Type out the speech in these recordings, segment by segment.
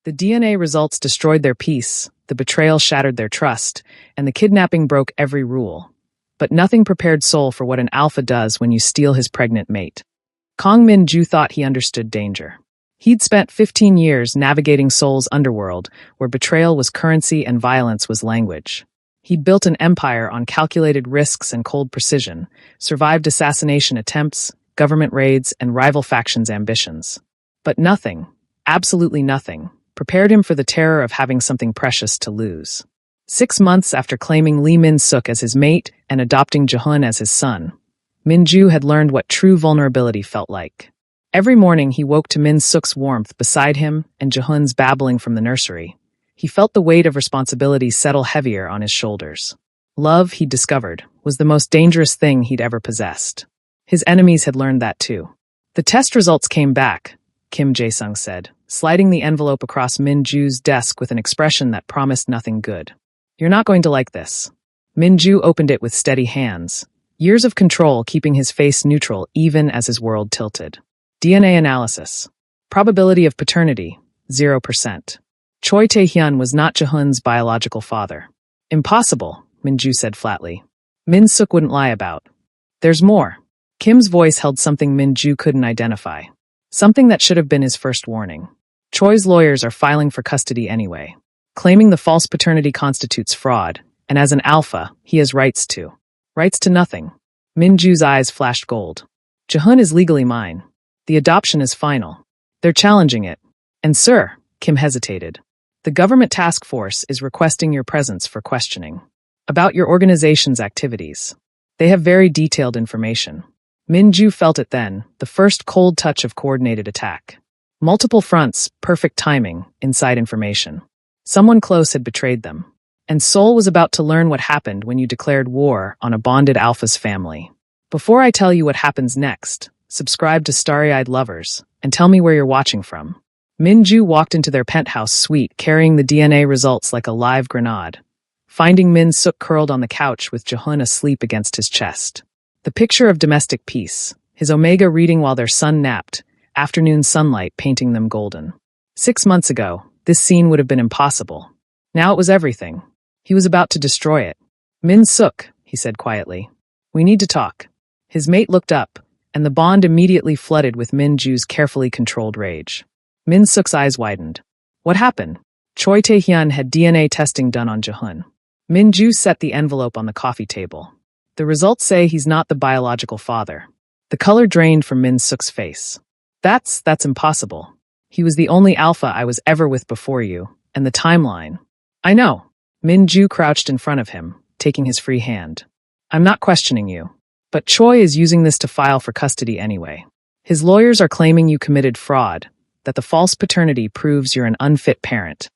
The DNA results destroyed their peace, the betrayal shattered their trust, and the kidnapping broke every rule. But nothing prepared Sol for what an alpha does when you steal his pregnant mate. Kang Min-ju thought he understood danger. He'd spent 15 years navigating Seoul's underworld, where betrayal was currency and violence was language. He'd built an empire on calculated risks and cold precision, survived assassination attempts, government raids, and rival factions' ambitions. But nothing, absolutely nothing, prepared him for the terror of having something precious to lose. 6 months after claiming Lee Min-suk as his mate and adopting Jaehoon as his son, Min-ju had learned what true vulnerability felt like. Every morning he woke to Min-suk's warmth beside him and Jaehoon's babbling from the nursery. He felt the weight of responsibility settle heavier on his shoulders. Love, he discovered, was the most dangerous thing he'd ever possessed. His enemies had learned that too. The test results came back, Kim Jae-sung said, sliding the envelope across Min-ju's desk with an expression that promised nothing good. You're not going to like this. Min-ju opened it with steady hands, years of control keeping his face neutral even as his world tilted. DNA analysis. Probability of paternity, 0%. Choi Tae-hyun was not Jaehoon's biological father. Impossible, Min-ju said flatly. Min-suk wouldn't lie about. There's more. Kim's voice held something Min-ju couldn't identify. Something that should have been his first warning. Choi's lawyers are filing for custody anyway, claiming the false paternity constitutes fraud, and as an alpha, he has rights to. Rights to nothing. Min-ju's eyes flashed gold. Jaehoon is legally mine. The adoption is final. They're challenging it. And sir, Kim hesitated. The government task force is requesting your presence for questioning. About your organization's activities. They have very detailed information. Min-ju felt it then, the first cold touch of coordinated attack. Multiple fronts, perfect timing, inside information. Someone close had betrayed them. And Seoul was about to learn what happened when you declared war on a bonded alpha's family. Before I tell you what happens next, subscribe to Starry-Eyed Lovers, and tell me where you're watching from. Min-ju walked into their penthouse suite carrying the DNA results like a live grenade, finding Min-suk curled on the couch with Jaehoon asleep against his chest. The picture of domestic peace, his Omega reading while their son napped, afternoon sunlight painting them golden. 6 months ago, this scene would have been impossible. Now it was everything. He was about to destroy it. Min-suk, he said quietly. We need to talk. His mate looked up, and the bond immediately flooded with Min-ju's carefully controlled rage. Min-suk's eyes widened. What happened? Choi Tae-hyun had DNA testing done on Jaehoon. Min-ju set the envelope on the coffee table. The results say he's not the biological father. The color drained from Min-suk's face. That's impossible. He was the only alpha I was ever with before you, and the timeline. I know. Min-ju crouched in front of him, taking his free hand. I'm not questioning you. But Choi is using this to file for custody anyway. His lawyers are claiming you committed fraud, that the false paternity proves you're an unfit parent.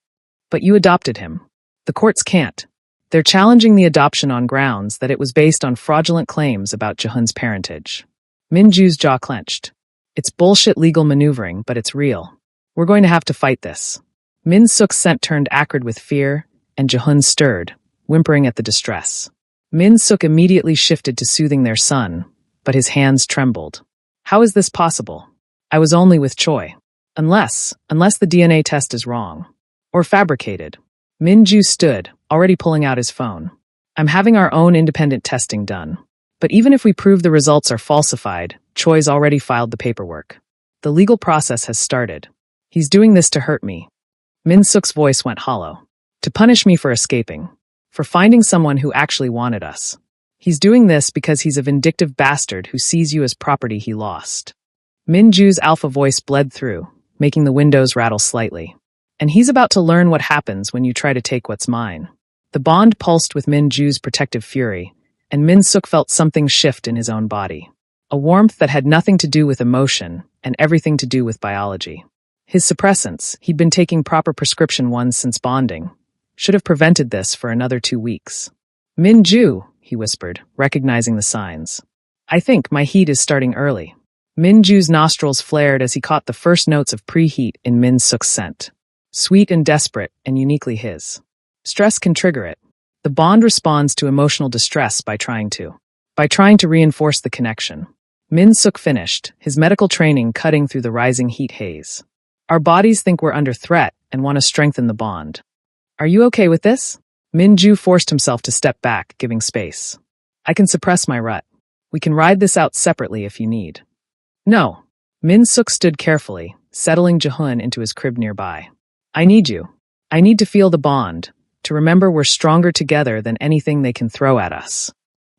But you adopted him. The courts can't. They're challenging the adoption on grounds that it was based on fraudulent claims about Jaehoon's parentage. Min-ju's jaw clenched. It's bullshit legal maneuvering, but it's real. We're going to have to fight this. Min-suk's scent turned acrid with fear, and Jaehoon stirred, whimpering at the distress. Min-suk immediately shifted to soothing their son, but his hands trembled. How is this possible? I was only with Choi. Unless the DNA test is wrong. Or fabricated. Min-ju stood, already pulling out his phone. I'm having our own independent testing done. But even if we prove the results are falsified, Choi's already filed the paperwork. The legal process has started. He's doing this to hurt me. Min-suk's voice went hollow. To punish me for escaping. For finding someone who actually wanted us. He's doing this because he's a vindictive bastard who sees you as property he lost. Min-ju's alpha voice bled through, making the windows rattle slightly. And he's about to learn what happens when you try to take what's mine. The bond pulsed with Min-ju's protective fury, and Min-suk felt something shift in his own body. A warmth that had nothing to do with emotion and everything to do with biology. His suppressants, he'd been taking proper prescription ones since bonding, should have prevented this for another 2 weeks. Min-ju, he whispered, recognizing the signs. I think my heat is starting early. Min-ju's nostrils flared as he caught the first notes of preheat in Min-suk's scent. Sweet and desperate, and uniquely his. Stress can trigger it. The bond responds to emotional distress by trying to reinforce the connection. Min-suk finished, his medical training cutting through the rising heat haze. Our bodies think we're under threat, and want to strengthen the bond. Are you okay with this? Min-ju forced himself to step back, giving space. I can suppress my rut. We can ride this out separately if you need. No. Min-suk stood carefully, settling Jehun into his crib nearby. I need you. I need to feel the bond, to remember we're stronger together than anything they can throw at us.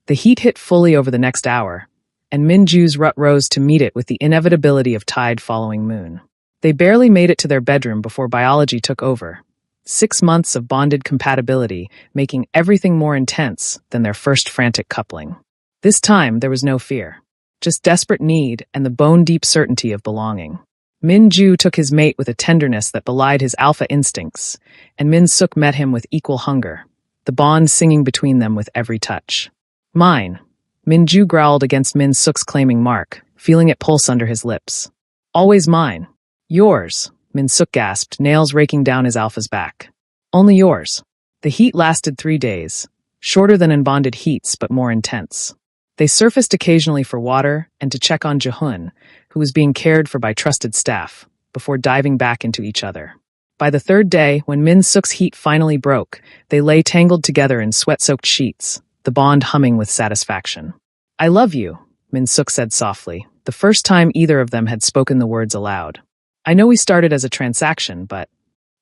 The heat hit fully over the next hour, and Min-ju's rut rose to meet it with the inevitability of tide following moon. They barely made it to their bedroom before biology took over. 6 months of bonded compatibility, making everything more intense than their first frantic coupling. This time, there was no fear. Just desperate need and the bone-deep certainty of belonging. Min-ju took his mate with a tenderness that belied his alpha instincts, and Min-suk met him with equal hunger, the bond singing between them with every touch. Mine. Min-ju growled against Min-suk's claiming mark, feeling it pulse under his lips. Always mine. Yours, Min-suk gasped, nails raking down his alpha's back. Only yours. The heat lasted 3 days, shorter than in bonded heats but more intense. They surfaced occasionally for water and to check on Jehun, who was being cared for by trusted staff, before diving back into each other. By the 3rd day, when Min-suk's heat finally broke, they lay tangled together in sweat-soaked sheets, the bond humming with satisfaction. I love you, Min-suk said softly, the first time either of them had spoken the words aloud. I know we started as a transaction, but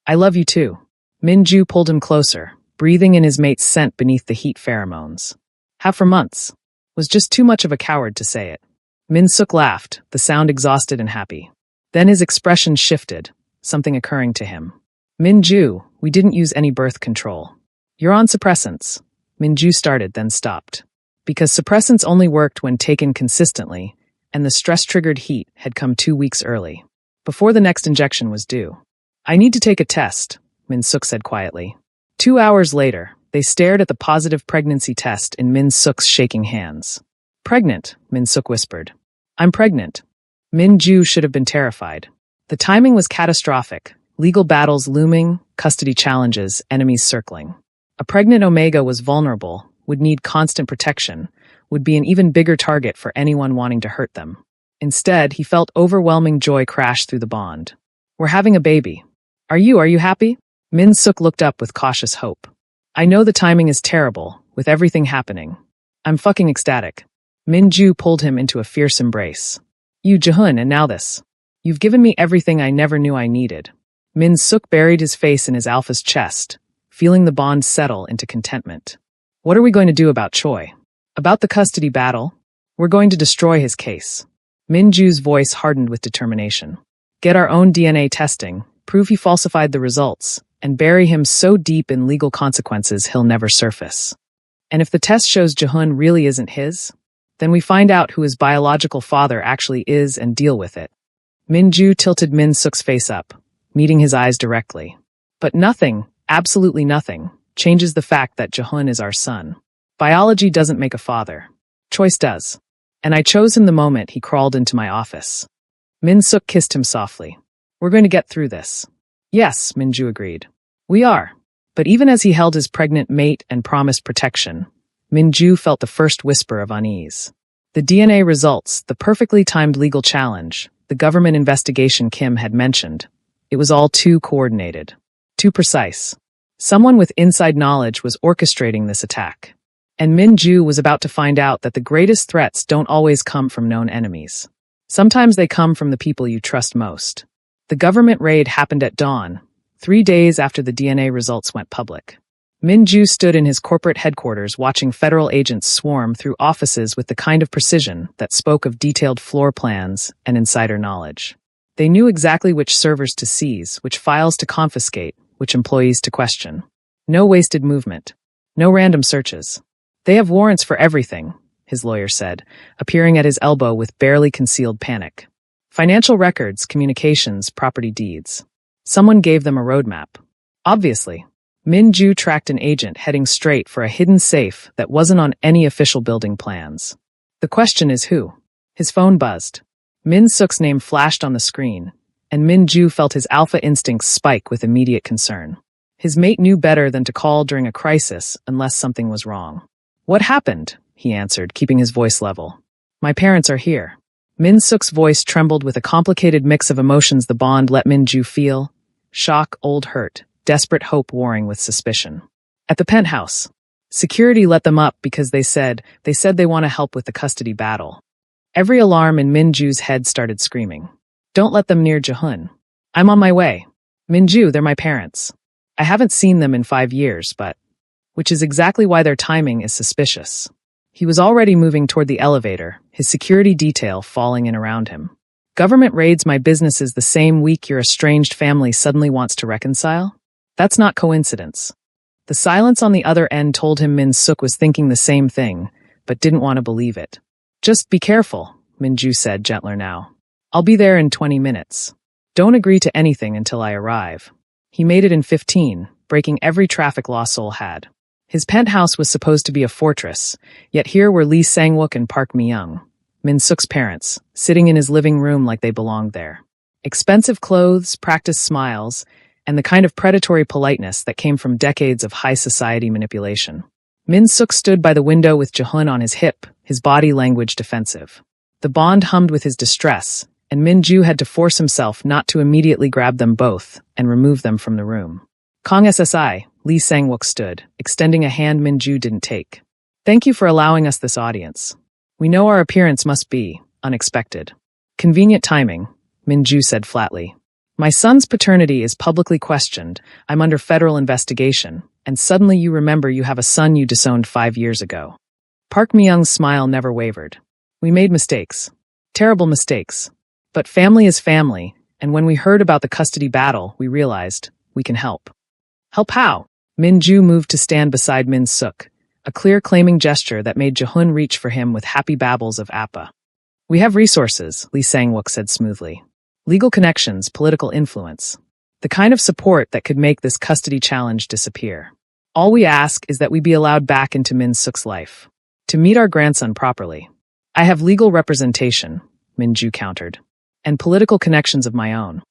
I love you too. Min-ju pulled him closer, breathing in his mate's scent beneath the heat pheromones. Have for months. Was just too much of a coward to say it. Min-suk laughed, the sound exhausted and happy. Then his expression shifted, something occurring to him. Min-ju, we didn't use any birth control. You're on suppressants. Min-ju started, then stopped. Because suppressants only worked when taken consistently, and the stress-triggered heat had come 2 weeks early, before the next injection was due. I need to take a test, Min-suk said quietly. 2 hours later, they stared at the positive pregnancy test in Min-suk's shaking hands. Pregnant, Min-suk whispered. I'm pregnant. Min-ju should have been terrified. The timing was catastrophic. Legal battles looming, custody challenges, enemies circling. A pregnant Omega was vulnerable, would need constant protection, would be an even bigger target for anyone wanting to hurt them. Instead, he felt overwhelming joy crash through the bond. We're having a baby. Are you happy? Min-suk looked up with cautious hope. I know the timing is terrible, with everything happening. I'm fucking ecstatic. Min-ju pulled him into a fierce embrace. You, Jehun, and now this. You've given me everything I never knew I needed. Min-suk buried his face in his alpha's chest, feeling the bond settle into contentment. What are we going to do about Choi? About the custody battle? We're going to destroy his case. Min-ju's voice hardened with determination. Get our own DNA testing, prove he falsified the results, and bury him so deep in legal consequences he'll never surface. And if the test shows Jehun really isn't his, then we find out who his biological father actually is and deal with it. Min-ju tilted Min-suk's face up, meeting his eyes directly. But nothing, absolutely nothing, changes the fact that Jehun is our son. Biology doesn't make a father. Choice does. And I chose him the moment he crawled into my office. Min-suk kissed him softly. We're going to get through this. Yes, Min-ju agreed. We are. But even as he held his pregnant mate and promised protection, Min-ju felt the first whisper of unease. The DNA results, the perfectly timed legal challenge, the government investigation Kim had mentioned. It was all too coordinated. Too precise. Someone with inside knowledge was orchestrating this attack. And Min-ju was about to find out that the greatest threats don't always come from known enemies. Sometimes they come from the people you trust most. The government raid happened at dawn, 3 days after the DNA results went public. Min-ju stood in his corporate headquarters watching federal agents swarm through offices with the kind of precision that spoke of detailed floor plans and insider knowledge. They knew exactly which servers to seize, which files to confiscate, which employees to question. No wasted movement. No random searches. They have warrants for everything, his lawyer said, appearing at his elbow with barely concealed panic. Financial records, communications, property deeds. Someone gave them a roadmap. Obviously, Min-ju tracked an agent heading straight for a hidden safe that wasn't on any official building plans. The question is who? His phone buzzed. Min-suk's name flashed on the screen, and Min-ju felt his alpha instincts spike with immediate concern. His mate knew better than to call during a crisis unless something was wrong. What happened? He answered, keeping his voice level. My parents are here. Min-suk's voice trembled with a complicated mix of emotions the bond let Min-ju feel, shock, old hurt, desperate hope warring with suspicion. At the penthouse, security let them up because they said they want to help with the custody battle. Every alarm in Minju's head started screaming. Don't let them near Jehun. I'm on my way. Minju, they're my parents. I haven't seen them in 5 years, which is exactly why their timing is suspicious. He was already moving toward the elevator, his security detail falling in around him. Government raids my businesses the same week your estranged family suddenly wants to reconcile? That's not coincidence. The silence on the other end told him Min Suk was thinking the same thing, but didn't want to believe it. Just be careful, Minju said, gentler now. I'll be there in 20 minutes. Don't agree to anything until I arrive. He made it in 15, breaking every traffic law Seoul had. His penthouse was supposed to be a fortress, yet here were Lee Sang-wook and Park Mi-young, Min Suk's parents, sitting in his living room like they belonged there. Expensive clothes, practiced smiles, and the kind of predatory politeness that came from decades of high society manipulation. Min Suk stood by the window with Jehun on his hip, his body language defensive. The bond hummed with his distress, and Minju had to force himself not to immediately grab them both and remove them from the room. Kong SSI, Lee Sang-wook stood, extending a hand Minju didn't take. Thank you for allowing us this audience. We know our appearance must be unexpected. Convenient timing, Minju said flatly. My son's paternity is publicly questioned. I'm under federal investigation, and suddenly you remember you have a son you disowned 5 years ago. Park Mi-young's smile never wavered. We made mistakes. Terrible mistakes. But family is family, and when we heard about the custody battle, we realized we can help. Help how? Minju moved to stand beside Min Suk, a clear claiming gesture that made Jehun reach for him with happy babbles of Appa. We have resources, Lee Sang-wook said smoothly. Legal connections, political influence. The kind of support that could make this custody challenge disappear. All we ask is that we be allowed back into Min Suk's life. To meet our grandson properly. I have legal representation, Minju countered. And political connections of my own.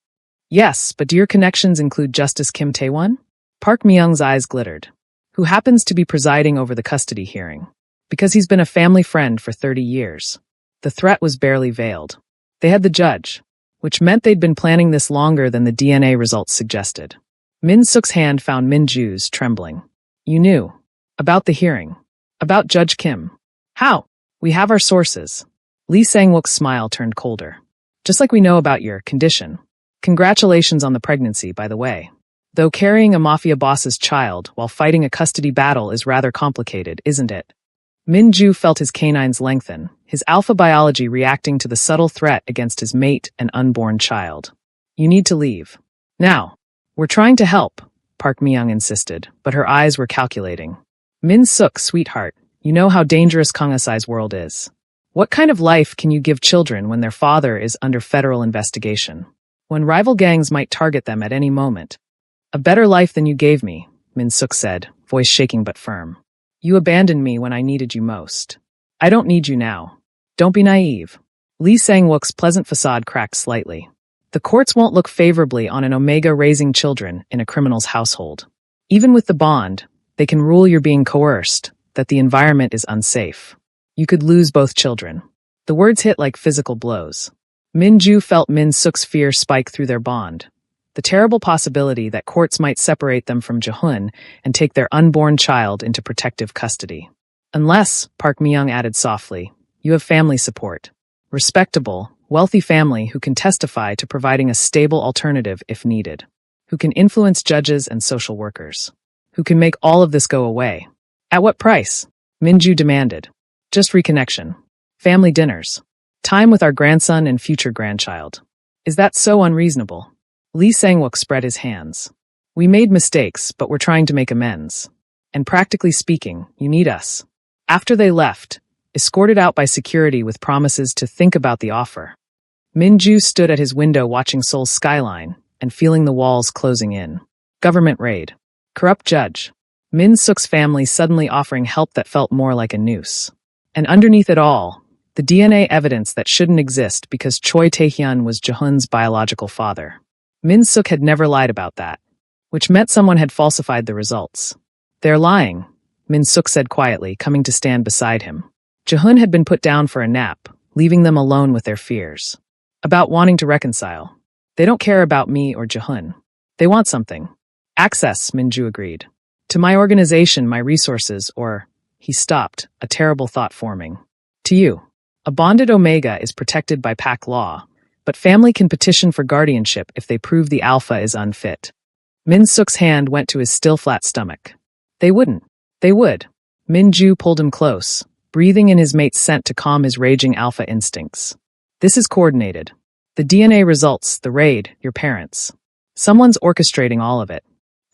Yes, but do your connections include Justice Kim Tae-won? Park Mi-young's eyes glittered. Who happens to be presiding over the custody hearing. Because he's been a family friend for 30 years. The threat was barely veiled. They had the judge, which meant they'd been planning this longer than the DNA results suggested. Min Suk's hand found Minju's, trembling. You knew. About the hearing. About Judge Kim. How? We have our sources. Lee Sang-wook's smile turned colder. Just like we know about your condition. Congratulations on the pregnancy, by the way. Though carrying a mafia boss's child while fighting a custody battle is rather complicated, isn't it? Minju felt his canines lengthen, his alpha biology reacting to the subtle threat against his mate and unborn child. You need to leave. Now. We're trying to help, Park Mi-young insisted, but her eyes were calculating. Min Suk, sweetheart, you know how dangerous Kang Asai's world is. What kind of life can you give children when their father is under federal investigation? When rival gangs might target them at any moment? A better life than you gave me, Min Suk said, voice shaking but firm. You abandoned me when I needed you most. I don't need you now. Don't be naive. Lee Sang-wook's pleasant facade cracked slightly. The courts won't look favorably on an Omega raising children in a criminal's household. Even with the bond, they can rule you're being coerced, that the environment is unsafe. You could lose both children. The words hit like physical blows. Minju felt Min Suk's fear spike through their bond. The terrible possibility that courts might separate them from Jehun and take their unborn child into protective custody. Unless, Park Mi-young added softly, you have family support. Respectable, wealthy family who can testify to providing a stable alternative if needed. Who can influence judges and social workers. Who can make all of this go away. At what price? Minju demanded. Just reconnection. Family dinners. Time with our grandson and future grandchild. Is that so unreasonable? Lee Sang-wook spread his hands. We made mistakes, but we're trying to make amends. And practically speaking, you need us. After they left, escorted out by security with promises to think about the offer. Minju stood at his window watching Seoul's skyline and feeling the walls closing in. Government raid. Corrupt judge. Min Suk's family suddenly offering help that felt more like a noose. And underneath it all, the DNA evidence that shouldn't exist because Choi Tae-hyun was Jehun's biological father. Min Suk had never lied about that, which meant someone had falsified the results. They're lying, Min Suk said quietly, coming to stand beside him. Jehun had been put down for a nap, leaving them alone with their fears. About wanting to reconcile. They don't care about me or Jehun. They want something. Access, Minju agreed. To my organization, my resources, or... He stopped, a terrible thought forming. To you. A bonded Omega is protected by pack law, but family can petition for guardianship if they prove the Alpha is unfit. Min Suk's hand went to his still flat stomach. They wouldn't. They would. Minju pulled him close, breathing in his mate's scent to calm his raging Alpha instincts. This is coordinated. The DNA results, the raid, your parents. Someone's orchestrating all of it.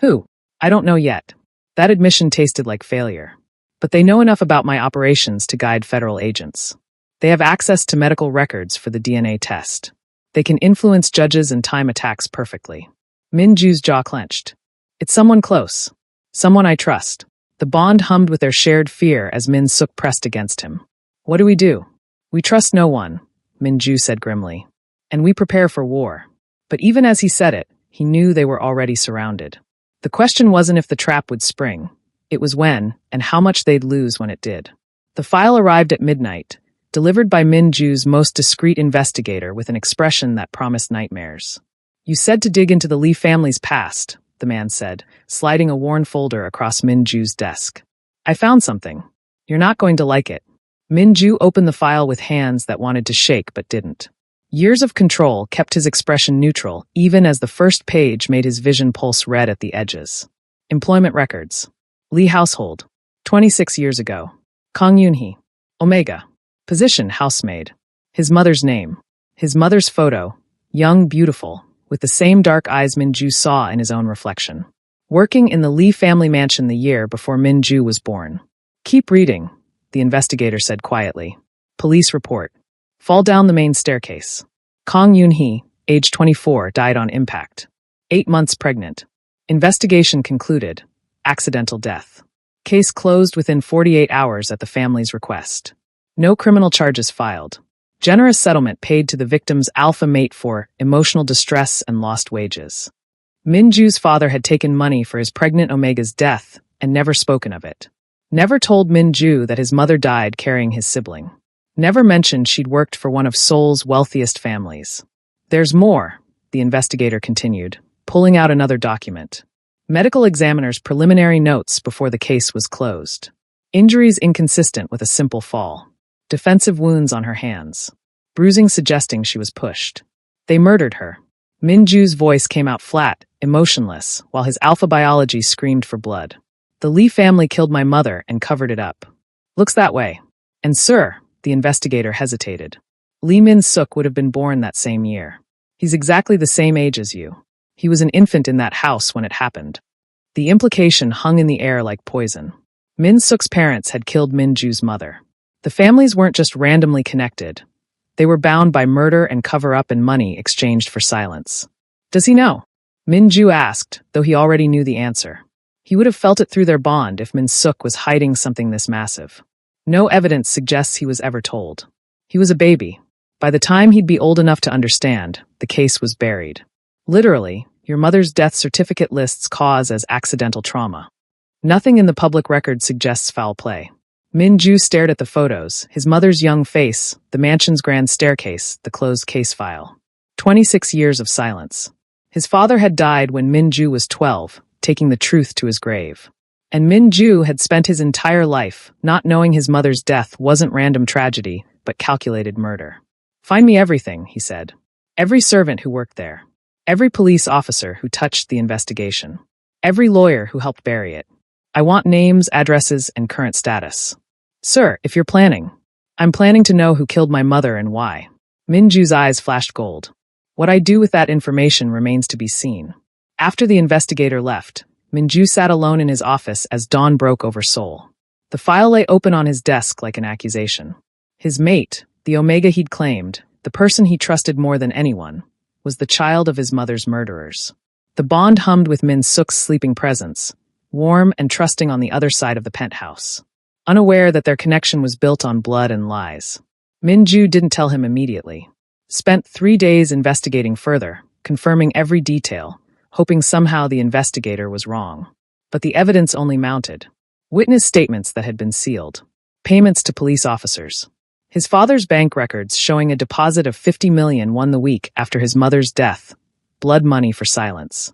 Who? I don't know yet. That admission tasted like failure. But they know enough about my operations to guide federal agents. They have access to medical records for the DNA test. They can influence judges and time attacks perfectly. Minju's jaw clenched. It's someone close. Someone I trust. The bond hummed with their shared fear as Min Suk pressed against him. What do? We trust no one, Minju said grimly. And we prepare for war. But even as he said it, he knew they were already surrounded. The question wasn't if the trap would spring. It was when, and how much they'd lose when it did. The file arrived at midnight, delivered by Minju's most discreet investigator with an expression that promised nightmares. You said to dig into the Lee family's past, the man said, sliding a worn folder across Minju's desk. I found something. You're not going to like it. Minju opened the file with hands that wanted to shake but didn't. Years of control kept his expression neutral, even as the first page made his vision pulse red at the edges. Employment records. Lee household. 26 years ago. Kang Yoon-hee. Omega. Position, housemaid. His mother's name. His mother's photo. Young, beautiful, with the same dark eyes Minju saw in his own reflection. Working in the Lee family mansion the year before Minju was born. Keep reading, the investigator said quietly. Police report. Fall down the main staircase. Kang Yoon-hee, age 24, died on impact. 8 months pregnant. Investigation concluded. Accidental death. Case closed within 48 hours at the family's request. No criminal charges filed. Generous settlement paid to the victim's alpha mate for emotional distress and lost wages. Minju's father had taken money for his pregnant Omega's death and never spoken of it. Never told Minju that his mother died carrying his sibling. Never mentioned she'd worked for one of Seoul's wealthiest families. There's more, the investigator continued, pulling out another document. Medical examiner's preliminary notes before the case was closed. Injuries inconsistent with a simple fall. Defensive wounds on her hands. Bruising suggesting she was pushed. They murdered her. Minju's voice came out flat, emotionless, while his alpha biology screamed for blood. The Lee family killed my mother and covered it up. Looks that way. And sir, the investigator hesitated. Lee Min-suk would have been born that same year. He's exactly the same age as you. He was an infant in that house when it happened. The implication hung in the air like poison. Min-suk's parents had killed Minju's mother. The families weren't just randomly connected. They were bound by murder and cover-up and money exchanged for silence. Does he know? Minju asked, though he already knew the answer. He would have felt it through their bond if Min-suk was hiding something this massive. No evidence suggests he was ever told. He was a baby. By the time he'd be old enough to understand, the case was buried. Literally, your mother's death certificate lists cause as accidental trauma. Nothing in the public record suggests foul play. Minju stared at the photos, his mother's young face, the mansion's grand staircase, the closed case file. 26 years of silence. His father had died when Minju was 12, taking the truth to his grave. And Minju had spent his entire life not knowing his mother's death wasn't random tragedy, but calculated murder. Find me everything, he said. Every servant who worked there. Every police officer who touched the investigation. Every lawyer who helped bury it. I want names, addresses, and current status. Sir, if you're planning. I'm planning to know who killed my mother and why. Minju's eyes flashed gold. What I do with that information remains to be seen. After the investigator left, Minju sat alone in his office as dawn broke over Seoul. The file lay open on his desk like an accusation. His mate, the Omega he'd claimed, the person he trusted more than anyone, was the child of his mother's murderers. The bond hummed with Min-suk's sleeping presence, warm and trusting on the other side of the penthouse. Unaware that their connection was built on blood and lies. Minju didn't tell him immediately. Spent 3 days investigating further, confirming every detail, hoping somehow the investigator was wrong. But the evidence only mounted. Witness statements that had been sealed. Payments to police officers. His father's bank records showing a deposit of $50 million won the week after his mother's death. Blood money for silence.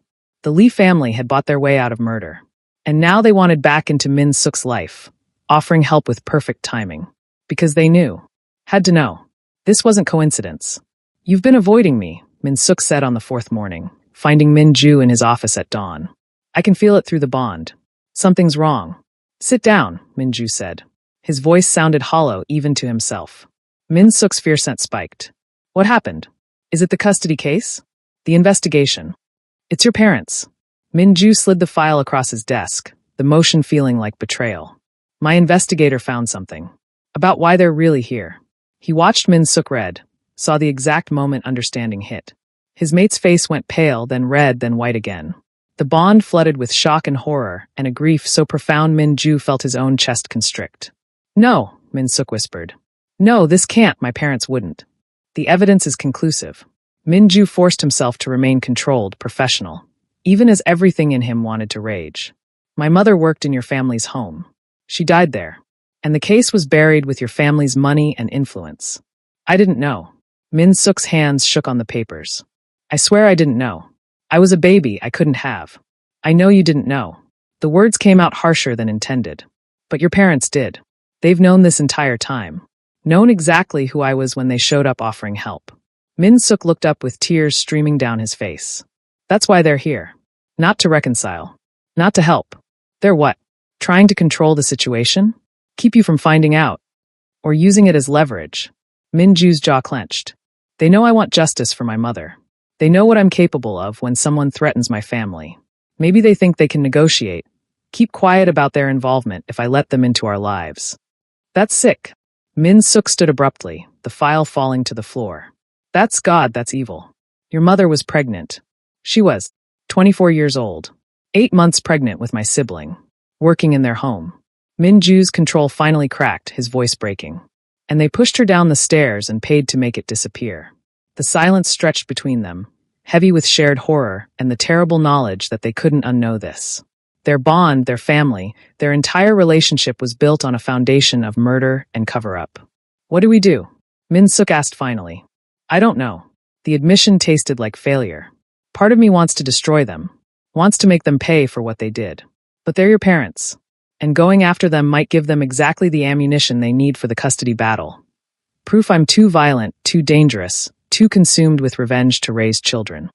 The Lee family had bought their way out of murder. And now they wanted back into Min Suk's life, offering help with perfect timing. Because they knew. Had to know. This wasn't coincidence. You've been avoiding me, Min Suk said on the fourth morning, finding Min Ju in his office at dawn. I can feel it through the bond. Something's wrong. Sit down, Min Ju said. His voice sounded hollow even to himself. Min Suk's fear scent spiked. What happened? Is it the custody case? The investigation. It's your parents. Min Ju slid the file across his desk, the motion feeling like betrayal. My investigator found something. About why they're really here. He watched Min Suk read, saw the exact moment understanding hit. His mate's face went pale, then red, then white again. The bond flooded with shock and horror, and a grief so profound Min Ju felt his own chest constrict. No, Min Suk whispered. No, this can't, my parents wouldn't. The evidence is conclusive. Min Ju forced himself to remain controlled, professional, even as everything in him wanted to rage. My mother worked in your family's home. She died there. And the case was buried with your family's money and influence. I didn't know. Min Suk's hands shook on the papers. I swear I didn't know. I was a baby I couldn't have. I know you didn't know. The words came out harsher than intended. But your parents did. They've known this entire time. Known exactly who I was when they showed up offering help. Min Suk looked up with tears streaming down his face. That's why they're here. Not to reconcile. Not to help. They're what? Trying to control the situation? Keep you from finding out. Or using it as leverage. Min Ju's jaw clenched. They know I want justice for my mother. They know what I'm capable of when someone threatens my family. Maybe they think they can negotiate. Keep quiet about their involvement if I let them into our lives. That's sick. Min Suk stood abruptly, the file falling to the floor. That's God, that's evil. Your mother was pregnant. She was 24 years old. 8 months pregnant with my sibling. Working in their home. Min Ju's control finally cracked, his voice breaking. And they pushed her down the stairs and paid to make it disappear. The silence stretched between them, heavy with shared horror and the terrible knowledge that they couldn't unknow this. Their bond, their family, their entire relationship was built on a foundation of murder and cover-up. What do we do? Min Suk asked finally. I don't know. The admission tasted like failure. Part of me wants to destroy them, wants to make them pay for what they did. But they're your parents. And going after them might give them exactly the ammunition they need for the custody battle. Proof I'm too violent, too dangerous, too consumed with revenge to raise children.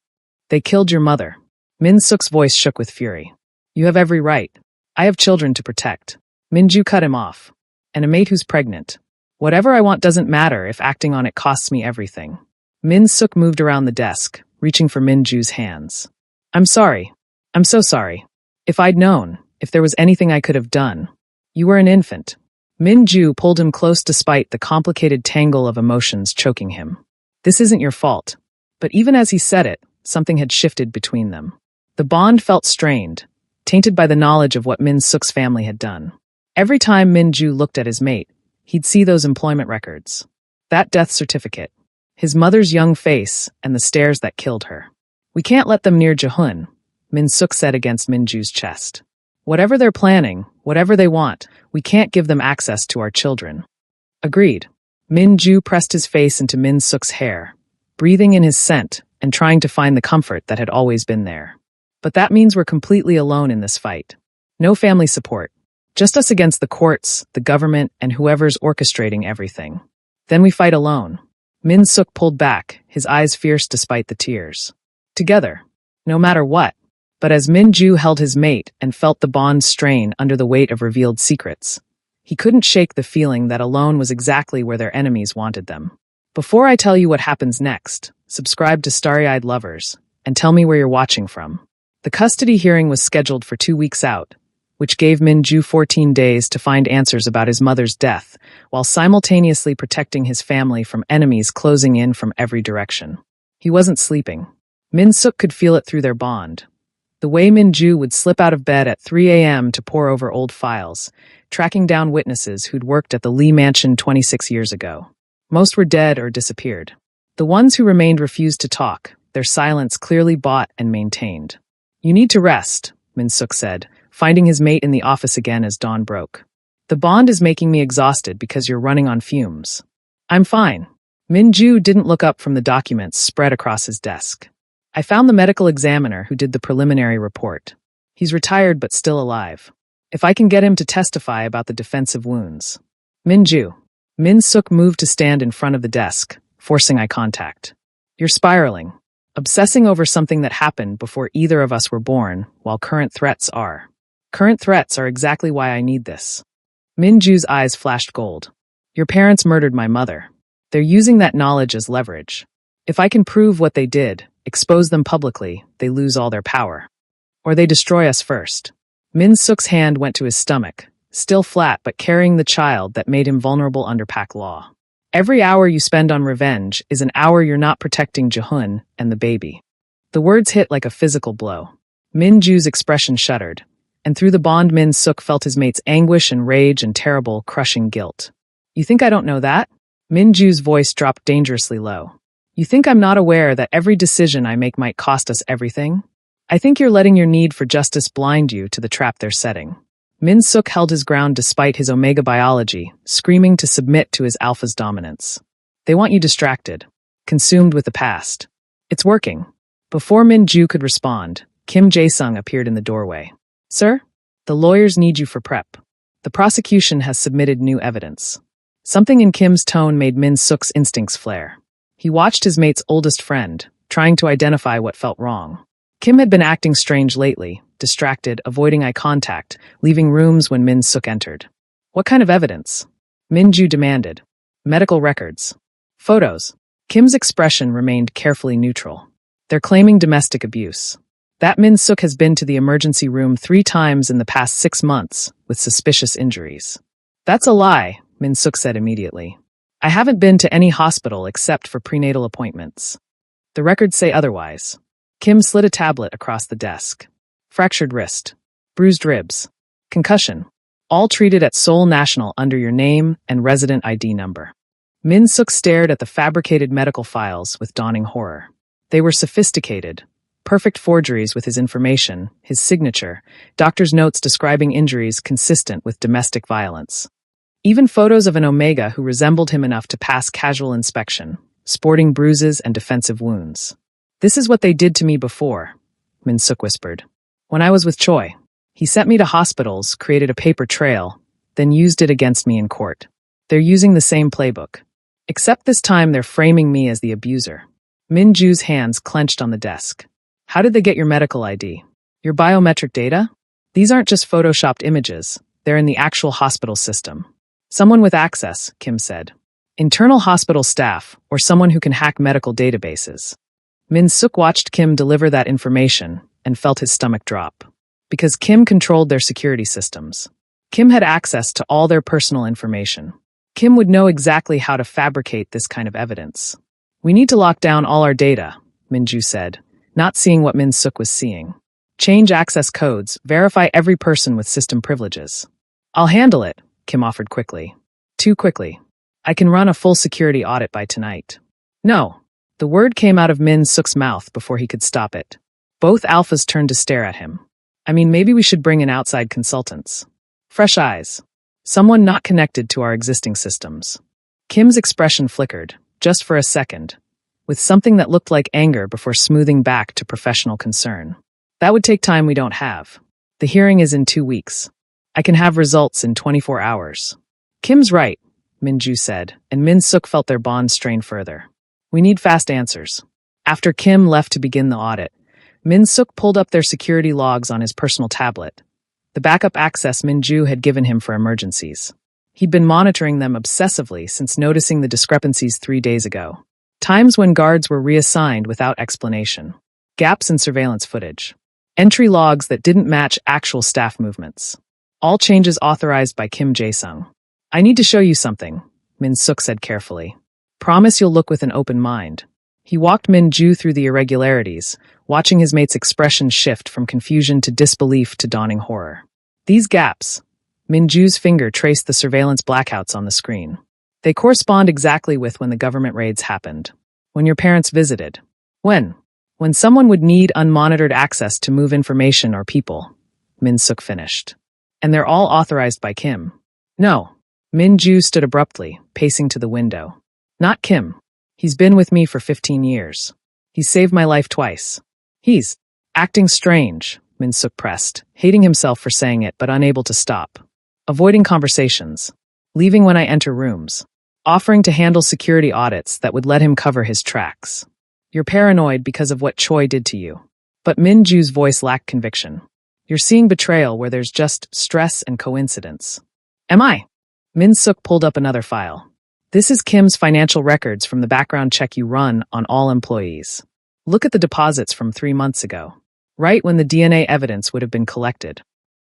They killed your mother. Min Suk's voice shook with fury. You have every right. I have children to protect. Min Ju cut him off. And a mate who's pregnant. Whatever I want doesn't matter if acting on it costs me everything. Min Suk moved around the desk, reaching for Min Ju's hands. I'm sorry. I'm so sorry. If I'd known, if there was anything I could have done. You were an infant. Min Ju pulled him close despite the complicated tangle of emotions choking him. This isn't your fault. But even as he said it, something had shifted between them. The bond felt strained, tainted by the knowledge of what Min Suk's family had done. Every time Min Ju looked at his mate, he'd see those employment records. That death certificate. His mother's young face and the stares that killed her. We can't let them near Jahun, Min Suk said against Min Ju's chest. Whatever they're planning, whatever they want, we can't give them access to our children. Agreed. Min Ju pressed his face into Min Suk's hair, breathing in his scent and trying to find the comfort that had always been there. But that means we're completely alone in this fight. No family support. Just us against the courts, the government, and whoever's orchestrating everything. Then we fight alone. Min Suk pulled back, his eyes fierce despite the tears. Together. No matter what. But as Min Ju held his mate and felt the bond strain under the weight of revealed secrets, he couldn't shake the feeling that alone was exactly where their enemies wanted them. Before I tell you what happens next, subscribe to Starry-Eyed Lovers, and tell me where you're watching from. The custody hearing was scheduled for 2 weeks out, which gave Min Ju 14 days to find answers about his mother's death, while simultaneously protecting his family from enemies closing in from every direction. He wasn't sleeping. Min Suk could feel it through their bond. The way Min Ju would slip out of bed at 3 a.m. to pore over old files, tracking down witnesses who'd worked at the Lee Mansion 26 years ago. Most were dead or disappeared. The ones who remained refused to talk, their silence clearly bought and maintained. You need to rest, Min Suk said, finding his mate in the office again as dawn broke. The bond is making me exhausted because you're running on fumes. I'm fine. Min Ju didn't look up from the documents spread across his desk. I found the medical examiner who did the preliminary report. He's retired but still alive. If I can get him to testify about the defensive wounds. Minju. Min Suk moved to stand in front of the desk, forcing eye contact. You're spiraling. Obsessing over something that happened before either of us were born, while current threats are. Current threats are exactly why I need this. Minju's eyes flashed gold. Your parents murdered my mother. They're using that knowledge as leverage. If I can prove what they did, expose them publicly, they lose all their power. Or they destroy us first. Min Suk's hand went to his stomach, still flat but carrying the child that made him vulnerable under Pak law. Every hour you spend on revenge is an hour you're not protecting Jahun and the baby. The words hit like a physical blow. Minju's expression shuddered, and through the bond Min Suk felt his mate's anguish and rage and terrible, crushing guilt. You think I don't know that? Minju's voice dropped dangerously low. You think I'm not aware that every decision I make might cost us everything? I think you're letting your need for justice blind you to the trap they're setting. Min Suk held his ground despite his Omega biology, screaming to submit to his Alpha's dominance. They want you distracted, consumed with the past. It's working. Before Min Ju could respond, Kim Jae-sung appeared in the doorway. Sir, the lawyers need you for prep. The prosecution has submitted new evidence. Something in Kim's tone made Min Suk's instincts flare. He watched his mate's oldest friend, trying to identify what felt wrong. Kim had been acting strange lately, distracted, avoiding eye contact, leaving rooms when Min Suk entered. What kind of evidence? Min Ju demanded. Medical records. Photos. Kim's expression remained carefully neutral. They're claiming domestic abuse. That Min Suk has been to the emergency room 3 times in the past 6 months, with suspicious injuries. That's a lie, Min Suk said immediately. I haven't been to any hospital except for prenatal appointments. The records say otherwise. Kim slid a tablet across the desk. Fractured wrist. Bruised ribs. Concussion. All treated at Seoul National under your name and resident ID number. Min Suk stared at the fabricated medical files with dawning horror. They were sophisticated. Perfect forgeries with his information, his signature, doctor's notes describing injuries consistent with domestic violence. Even photos of an Omega who resembled him enough to pass casual inspection, sporting bruises and defensive wounds. This is what they did to me before, Min Suk whispered. When I was with Choi, he sent me to hospitals, created a paper trail, then used it against me in court. They're using the same playbook. Except this time they're framing me as the abuser. Min Ju's hands clenched on the desk. How did they get your medical ID? Your biometric data? These aren't just photoshopped images. They're in the actual hospital system. Someone with access, Kim said. Internal hospital staff, or someone who can hack medical databases. Min Suk watched Kim deliver that information and felt his stomach drop. Because Kim controlled their security systems. Kim had access to all their personal information. Kim would know exactly how to fabricate this kind of evidence. We need to lock down all our data, Min Ju said, not seeing what Min Suk was seeing. Change access codes, verify every person with system privileges. I'll handle it, Kim offered quickly. Too quickly. I can run a full security audit by tonight. No. The word came out of Min Suk's mouth before he could stop it. Both alphas turned to stare at him. I mean, maybe we should bring in outside consultants. Fresh eyes. Someone not connected to our existing systems. Kim's expression flickered, just for a second, with something that looked like anger before smoothing back to professional concern. That would take time we don't have. The hearing is in 2 weeks. I can have results in 24 hours. Kim's right, Min Ju said, and Min Suk felt their bond strain further. We need fast answers. After Kim left to begin the audit, Min Suk pulled up their security logs on his personal tablet, the backup access Min Ju had given him for emergencies. He'd been monitoring them obsessively since noticing the discrepancies 3 days ago. Times when guards were reassigned without explanation. Gaps in surveillance footage. Entry logs that didn't match actual staff movements. All changes authorized by Kim Jae-sung. I need to show you something, Min Suk said carefully. Promise you'll look with an open mind. He walked Min Ju through the irregularities, watching his mate's expression shift from confusion to disbelief to dawning horror. These gaps, Min Ju's finger traced the surveillance blackouts on the screen. They correspond exactly with when the government raids happened. When your parents visited. When? When someone would need unmonitored access to move information or people, Min Suk finished. And they're all authorized by Kim. No. Min Ju stood abruptly, pacing to the window. Not Kim. He's been with me for 15 years. He's saved my life twice. He's acting strange, Min-suk pressed, hating himself for saying it but unable to stop. Avoiding conversations. Leaving when I enter rooms. Offering to handle security audits that would let him cover his tracks. You're paranoid because of what Choi did to you. But Min-ju's voice lacked conviction. You're seeing betrayal where there's just stress and coincidence. Am I? Min-suk pulled up another file. This is Kim's financial records from the background check you run on all employees. Look at the deposits from 3 months ago. Right when the DNA evidence would have been collected.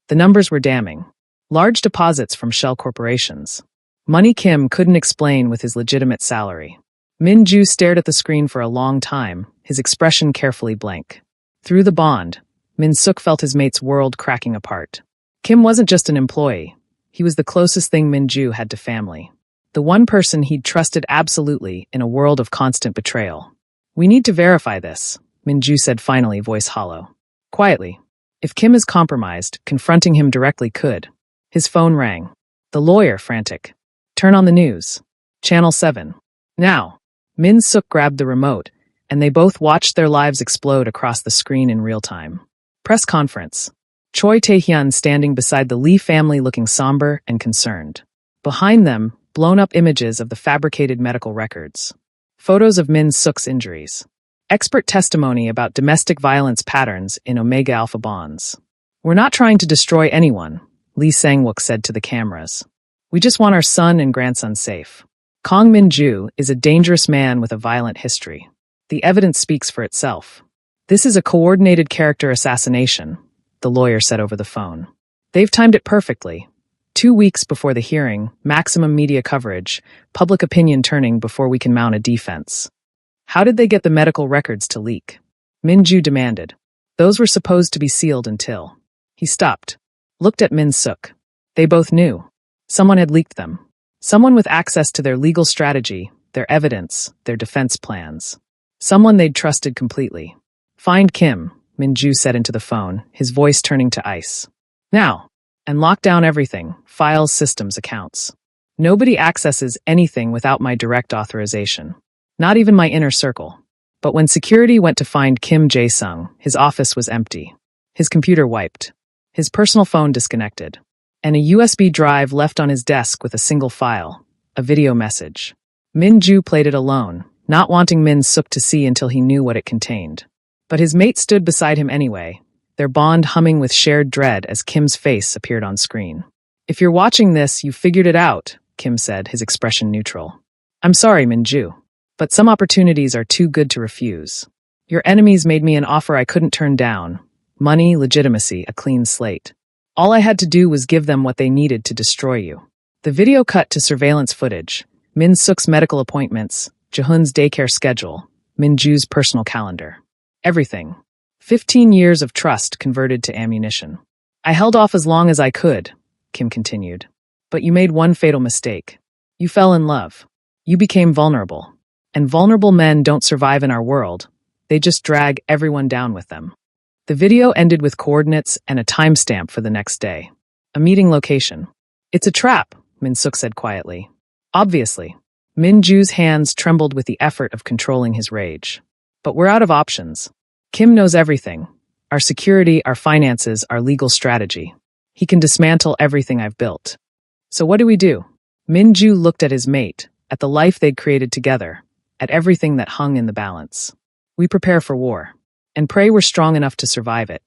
The numbers were damning. Large deposits from shell corporations. Money Kim couldn't explain with his legitimate salary. Min-ju stared at the screen for a long time, his expression carefully blank. Through the bond, Min-suk felt his mate's world cracking apart. Kim wasn't just an employee. He was the closest thing Min-ju had to family. The one person he'd trusted absolutely in a world of constant betrayal. We need to verify this, Min-ju said finally, voice hollow. Quietly. If Kim is compromised, confronting him directly could. His phone rang. The lawyer, frantic. Turn on the news. Channel 7. Now. Min-suk grabbed the remote, and they both watched their lives explode across the screen in real time. Press conference. Choi Tae-hyun standing beside the Lee family looking somber and concerned. Behind them, blown-up images of the fabricated medical records. Photos of Min-suk's injuries. Expert testimony about domestic violence patterns in Omega Alpha bonds. We're not trying to destroy anyone, Lee Sang-wook said to the cameras. We just want our son and grandson safe. Kang Min-ju is a dangerous man with a violent history. The evidence speaks for itself. This is a coordinated character assassination, the lawyer said over the phone. They've timed it perfectly. 2 weeks before the hearing, maximum media coverage, public opinion turning before we can mount a defense. How did they get the medical records to leak? Min-ju demanded. Those were supposed to be sealed until. He stopped. Looked at Min-suk. They both knew. Someone had leaked them. Someone with access to their legal strategy, their evidence, their defense plans. Someone they'd trusted completely. Find Kim, Min-ju said into the phone, his voice turning to ice. Now. And lock down everything, files, systems, accounts. Nobody accesses anything without my direct authorization. Not even my inner circle. But when security went to find Kim Jae-sung, his office was empty. His computer wiped. His personal phone disconnected. And a USB drive left on his desk with a single file, a video message. Min-ju played it alone, not wanting Min-suk to see until he knew what it contained. But his mate stood beside him anyway, their bond humming with shared dread as Kim's face appeared on screen. If you're watching this, you figured it out, Kim said, his expression neutral. I'm sorry, Min-ju. But some opportunities are too good to refuse. Your enemies made me an offer I couldn't turn down. Money, legitimacy, a clean slate. All I had to do was give them what they needed to destroy you. The video cut to surveillance footage, Min-suk's medical appointments, Jaehoon's daycare schedule, Min-ju's personal calendar. Everything. 15 years of trust converted to ammunition. I held off as long as I could, Kim continued. But you made one fatal mistake. You fell in love. You became vulnerable. And vulnerable men don't survive in our world. They just drag everyone down with them. The video ended with coordinates and a timestamp for the next day. A meeting location. It's a trap, Min-suk said quietly. Obviously. Min-ju's hands trembled with the effort of controlling his rage. But we're out of options. Kim knows everything. Our security, our finances, our legal strategy. He can dismantle everything I've built. So what do we do? Min-ju looked at his mate, at the life they'd created together, at everything that hung in the balance. We prepare for war, and pray we're strong enough to survive it.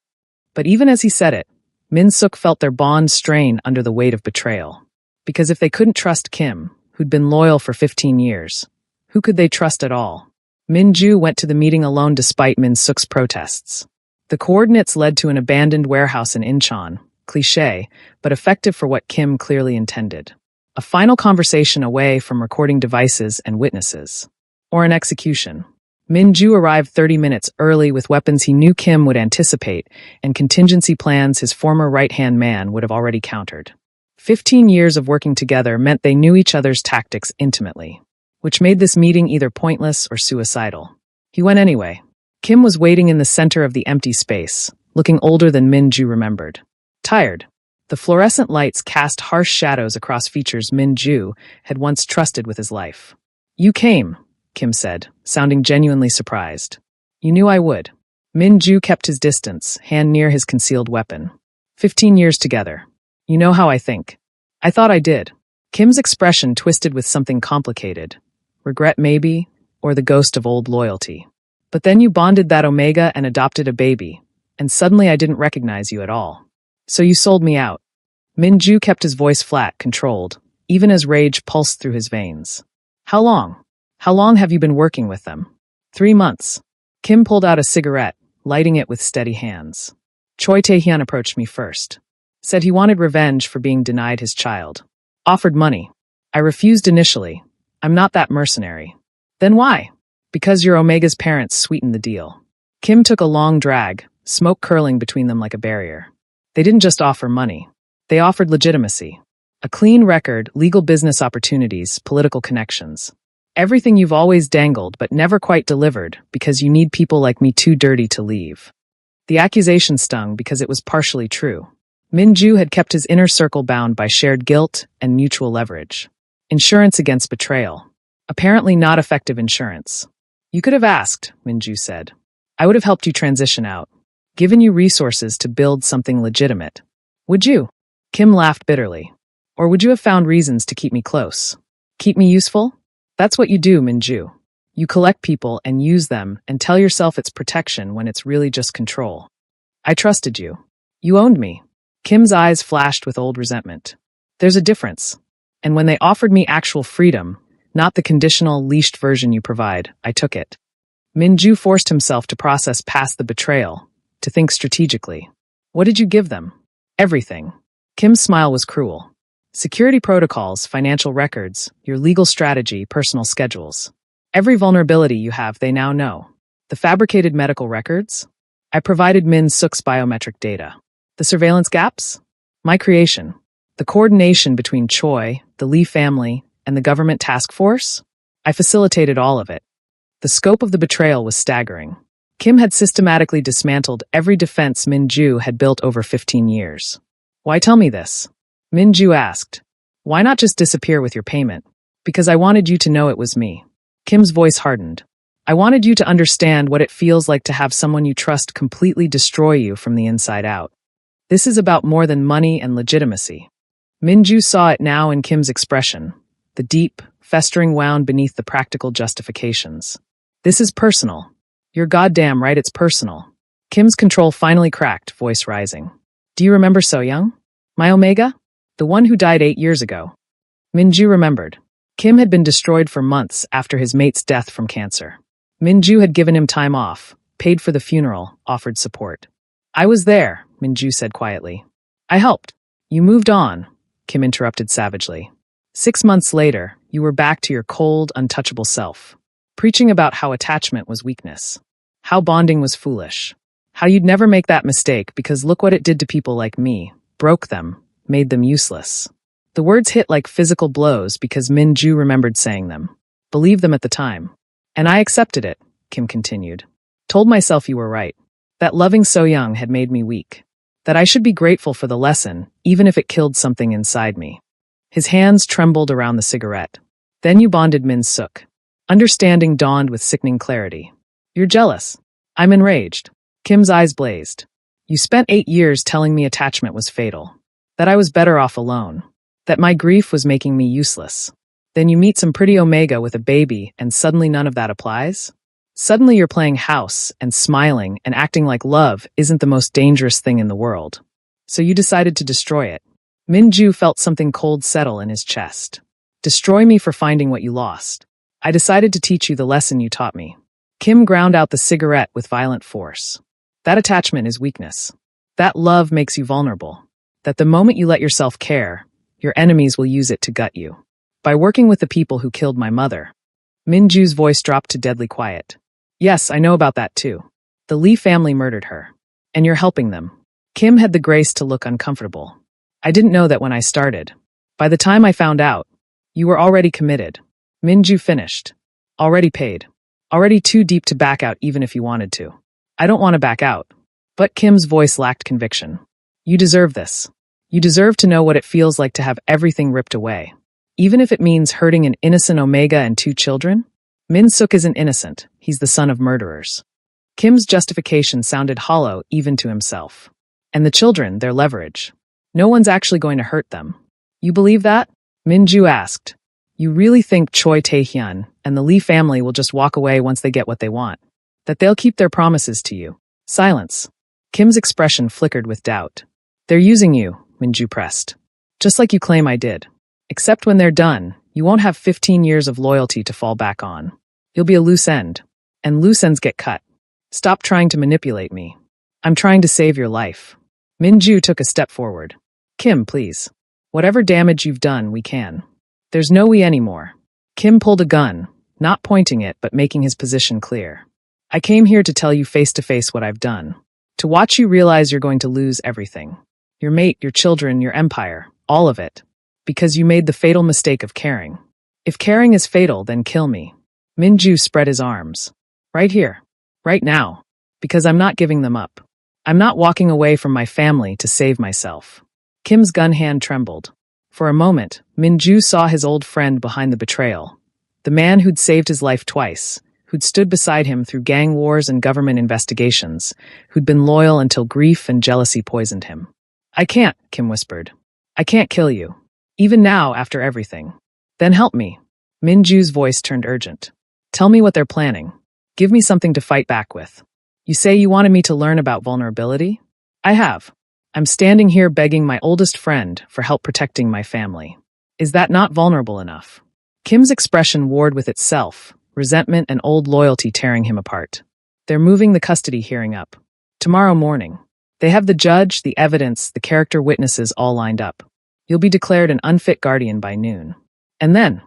But even as he said it, Min-suk felt their bond strain under the weight of betrayal. Because if they couldn't trust Kim, who'd been loyal for 15 years, who could they trust at all? Min-ju went to the meeting alone despite Min-suk's protests. The coordinates led to an abandoned warehouse in Incheon, cliché, but effective for what Kim clearly intended. A final conversation away from recording devices and witnesses. Or an execution. Min-ju arrived 30 minutes early with weapons he knew Kim would anticipate and contingency plans his former right-hand man would have already countered. 15 years of working together meant they knew each other's tactics intimately, which made this meeting either pointless or suicidal. He went anyway. Kim was waiting in the center of the empty space, looking older than Min-ju remembered. Tired. The fluorescent lights cast harsh shadows across features Min-ju had once trusted with his life. You came, Kim said, sounding genuinely surprised. You knew I would. Min-ju kept his distance, hand near his concealed weapon. 15 years together. You know how I think. I thought I did. Kim's expression twisted with something complicated. Regret maybe, or the ghost of old loyalty. But then you bonded that Omega and adopted a baby, and suddenly I didn't recognize you at all. So you sold me out. Min-ju kept his voice flat, controlled, even as rage pulsed through his veins. How long? How long have you been working with them? 3 months. Kim pulled out a cigarette, lighting it with steady hands. Choi Tae-hyun approached me first. Said he wanted revenge for being denied his child. Offered money. I refused initially. I'm not that mercenary. Then why? Because your Omega's parents sweetened the deal. Kim took a long drag, smoke curling between them like a barrier. They didn't just offer money. They offered legitimacy. A clean record, legal business opportunities, political connections. Everything you've always dangled but never quite delivered because you need people like me too dirty to leave. The accusation stung because it was partially true. Min-ju had kept his inner circle bound by shared guilt and mutual leverage. Insurance against betrayal. Apparently not effective insurance. You could have asked, Min-ju said. I would have helped you transition out. Given you resources to build something legitimate. Would you? Kim laughed bitterly. Or would you have found reasons to keep me close? Keep me useful? That's what you do, Min-ju. You collect people and use them and tell yourself it's protection when it's really just control. I trusted you. You owned me. Kim's eyes flashed with old resentment. There's a difference. And when they offered me actual freedom, not the conditional, leashed version you provide, I took it. Min-ju forced himself to process past the betrayal, to think strategically. What did you give them? Everything. Kim's smile was cruel. Security protocols, financial records, your legal strategy, personal schedules. Every vulnerability you have, they now know. The fabricated medical records? I provided Min Suk's biometric data. The surveillance gaps? My creation. The coordination between Choi, the Lee family, and the government task force? I facilitated all of it. The scope of the betrayal was staggering. Kim had systematically dismantled every defense Min-ju had built over 15 years. Why tell me this? Min-ju asked. Why not just disappear with your payment? Because I wanted you to know it was me. Kim's voice hardened. I wanted you to understand what it feels like to have someone you trust completely destroy you from the inside out. This is about more than money and legitimacy. Min-ju saw it now in Kim's expression, the deep, festering wound beneath the practical justifications. This is personal. You're goddamn right it's personal. Kim's control finally cracked, voice rising. Do you remember So-young? My Omega? The one who died 8 years ago. Min-ju remembered. Kim had been destroyed for months after his mate's death from cancer. Min-ju had given him time off, paid for the funeral, offered support. I was there, Min-ju said quietly. I helped. You moved on, Kim interrupted savagely. 6 months later, you were back to your cold, untouchable self, preaching about how attachment was weakness, how bonding was foolish, how you'd never make that mistake because look what it did to people like me, broke them, made them useless. The words hit like physical blows because Min-ju remembered saying them, believed them at the time. And I accepted it, Kim continued. Told myself you were right, that loving So-young had made me weak, that I should be grateful for the lesson, even if it killed something inside me. His hands trembled around the cigarette. Then you bonded Min Suk. Understanding dawned with sickening clarity. You're jealous. I'm enraged. Kim's eyes blazed. You spent 8 years telling me attachment was fatal, that I was better off alone, that my grief was making me useless. Then you meet some pretty Omega with a baby and suddenly none of that applies? Suddenly you're playing house and smiling and acting like love isn't the most dangerous thing in the world. So you decided to destroy it. Min-ju felt something cold settle in his chest. Destroy me for finding what you lost. I decided to teach you the lesson you taught me. Kim ground out the cigarette with violent force. That attachment is weakness. That love makes you vulnerable. That the moment you let yourself care, your enemies will use it to gut you. By working with the people who killed my mother. Min-ju's voice dropped to deadly quiet. Yes, I know about that too. The Lee family murdered her. And you're helping them. Kim had the grace to look uncomfortable. I didn't know that when I started. By the time I found out, you were already committed. Min-ju finished. Already paid. Already too deep to back out even if you wanted to. I don't want to back out. But Kim's voice lacked conviction. You deserve this. You deserve to know what it feels like to have everything ripped away. Even if it means hurting an innocent Omega and 2 children? Min Suk isn't innocent. He's the son of murderers. Kim's justification sounded hollow even to himself. And the children, their leverage. No one's actually going to hurt them. You believe that? Min-ju asked. You really think Choi Tae-hyun and the Lee family will just walk away once they get what they want? That they'll keep their promises to you? Silence. Kim's expression flickered with doubt. They're using you, Min-ju pressed. Just like you claim I did. Except when they're done, you won't have 15 years of loyalty to fall back on. You'll be a loose end. And loose ends get cut. Stop trying to manipulate me. I'm trying to save your life. Min-ju took a step forward. Kim, please. Whatever damage you've done, we can. There's no we anymore. Kim pulled a gun, not pointing it but making his position clear. I came here to tell you face to face what I've done. To watch you realize you're going to lose everything. Your mate, your children, your empire, all of it. Because you made the fatal mistake of caring. If caring is fatal, then kill me. Min-ju spread his arms. Right here. Right now. Because I'm not giving them up. I'm not walking away from my family to save myself. Kim's gun hand trembled. For a moment, Min-ju saw his old friend behind the betrayal. The man who'd saved his life twice, who'd stood beside him through gang wars and government investigations, who'd been loyal until grief and jealousy poisoned him. I can't, Kim whispered. I can't kill you. Even now, after everything. Then help me. Min-ju's voice turned urgent. Tell me what they're planning. Give me something to fight back with. You say you wanted me to learn about vulnerability? I have. I'm standing here begging my oldest friend for help protecting my family. Is that not vulnerable enough? Kim's expression warred with itself, resentment and old loyalty tearing him apart. They're moving the custody hearing up. Tomorrow morning. They have the judge, the evidence, the character witnesses all lined up. You'll be declared an unfit guardian by noon. And then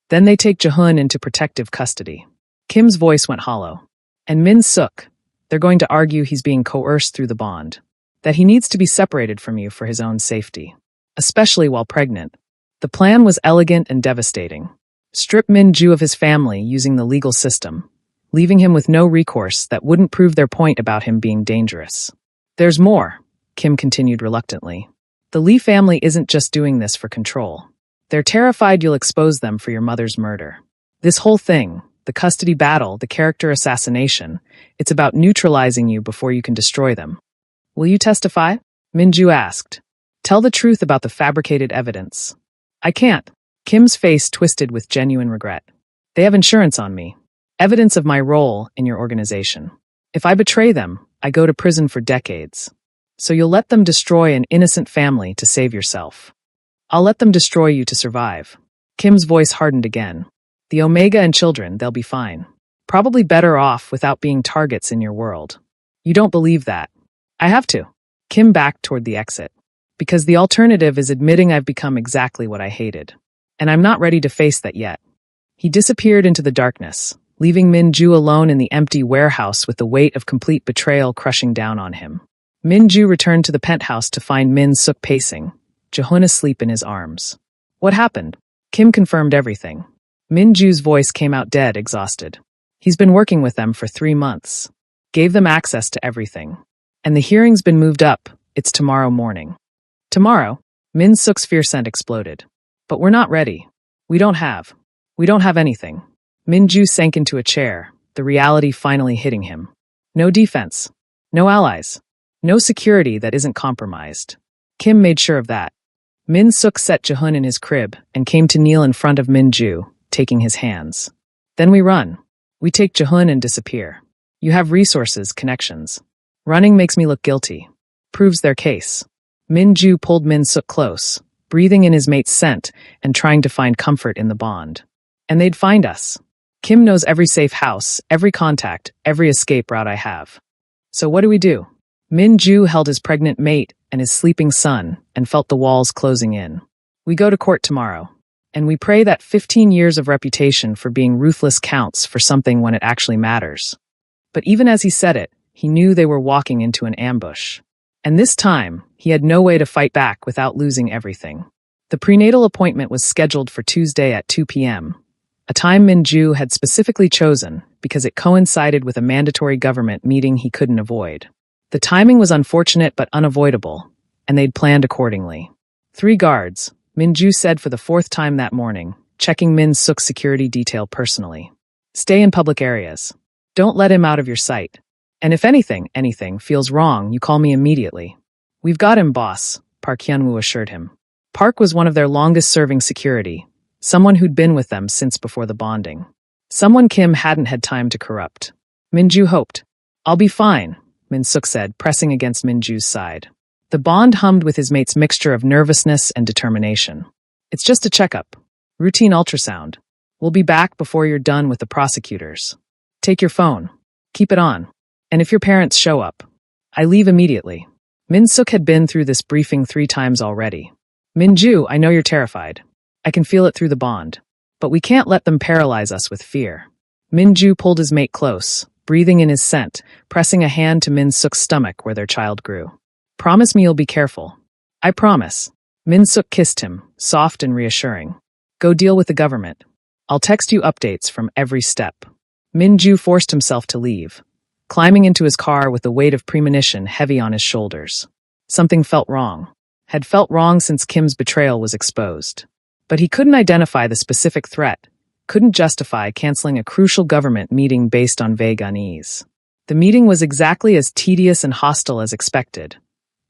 they take Jae-hoon into protective custody. Kim's voice went hollow. And Min-suk, they're going to argue he's being coerced through the bond. That he needs to be separated from you for his own safety. Especially while pregnant. The plan was elegant and devastating. Strip Min-ju of his family using the legal system, leaving him with no recourse that wouldn't prove their point about him being dangerous. There's more, Kim continued reluctantly. The Lee family isn't just doing this for control. They're terrified you'll expose them for your mother's murder. This whole thing, the custody battle, the character assassination, it's about neutralizing you before you can destroy them. Will you testify? Min-ju asked. Tell the truth about the fabricated evidence. I can't. Kim's face twisted with genuine regret. They have insurance on me. Evidence of my role in your organization. If I betray them, I go to prison for decades. So you'll let them destroy an innocent family to save yourself. I'll let them destroy you to survive. Kim's voice hardened again. The Omega and children, they'll be fine. Probably better off without being targets in your world. You don't believe that. I have to. Kim backed toward the exit. Because the alternative is admitting I've become exactly what I hated. And I'm not ready to face that yet. He disappeared into the darkness, leaving Min-ju alone in the empty warehouse with the weight of complete betrayal crushing down on him. Min-ju returned to the penthouse to find Min-suk pacing, Jae-hoon asleep in his arms. What happened? Kim confirmed everything. Min-ju's voice came out dead, exhausted. He's been working with them for 3 months. Gave them access to everything. And the hearing's been moved up. It's tomorrow morning. Tomorrow? Min-suk's fear scent exploded. But we're not ready. We don't have anything. Min-ju sank into a chair, the reality finally hitting him. No defense. No allies. No security that isn't compromised. Kim made sure of that. Min-suk set Jae-hoon in his crib and came to kneel in front of Min-ju, taking his hands. Then we run. We take Jae-hoon and disappear. You have resources, connections. Running makes me look guilty. Proves their case. Min-ju pulled Min-suk close, breathing in his mate's scent and trying to find comfort in the bond. And they'd find us. Kim knows every safe house, every contact, every escape route I have. So what do? Min-ju held his pregnant mate and his sleeping son and felt the walls closing in. We go to court tomorrow. And we pray that 15 years of reputation for being ruthless counts for something when it actually matters. But even as he said it, he knew they were walking into an ambush. And this time, he had no way to fight back without losing everything. The prenatal appointment was scheduled for Tuesday at 2 p.m., a time Min-ju had specifically chosen because it coincided with a mandatory government meeting he couldn't avoid. The timing was unfortunate but unavoidable, and they'd planned accordingly. 3 guards, Min-ju said for the 4th time that morning, checking Min-suk's security detail personally. Stay in public areas. Don't let him out of your sight. And if anything feels wrong, you call me immediately. We've got him, boss, Park Hyun-woo assured him. Park was one of their longest-serving security, someone who'd been with them since before the bonding. Someone Kim hadn't had time to corrupt. Min-ju hoped. I'll be fine, Min-suk said, pressing against Min-ju's side. The Bond hummed with his mate's mixture of nervousness and determination. It's just a checkup. Routine ultrasound. We'll be back before you're done with the prosecutors. Take your phone. Keep it on. And if your parents show up, I leave immediately. Min-suk had been through this briefing 3 times already. Min-ju, I know you're terrified. I can feel it through the bond. But we can't let them paralyze us with fear. Min-ju pulled his mate close, breathing in his scent, pressing a hand to Min-suk's stomach where their child grew. Promise me you'll be careful. I promise. Min-suk kissed him, soft and reassuring. Go deal with the government. I'll text you updates from every step. Min-ju forced himself to leave, climbing into his car with the weight of premonition heavy on his shoulders. Something felt wrong. Had felt wrong since Kim's betrayal was exposed. But he couldn't identify the specific threat, couldn't justify canceling a crucial government meeting based on vague unease. The meeting was exactly as tedious and hostile as expected.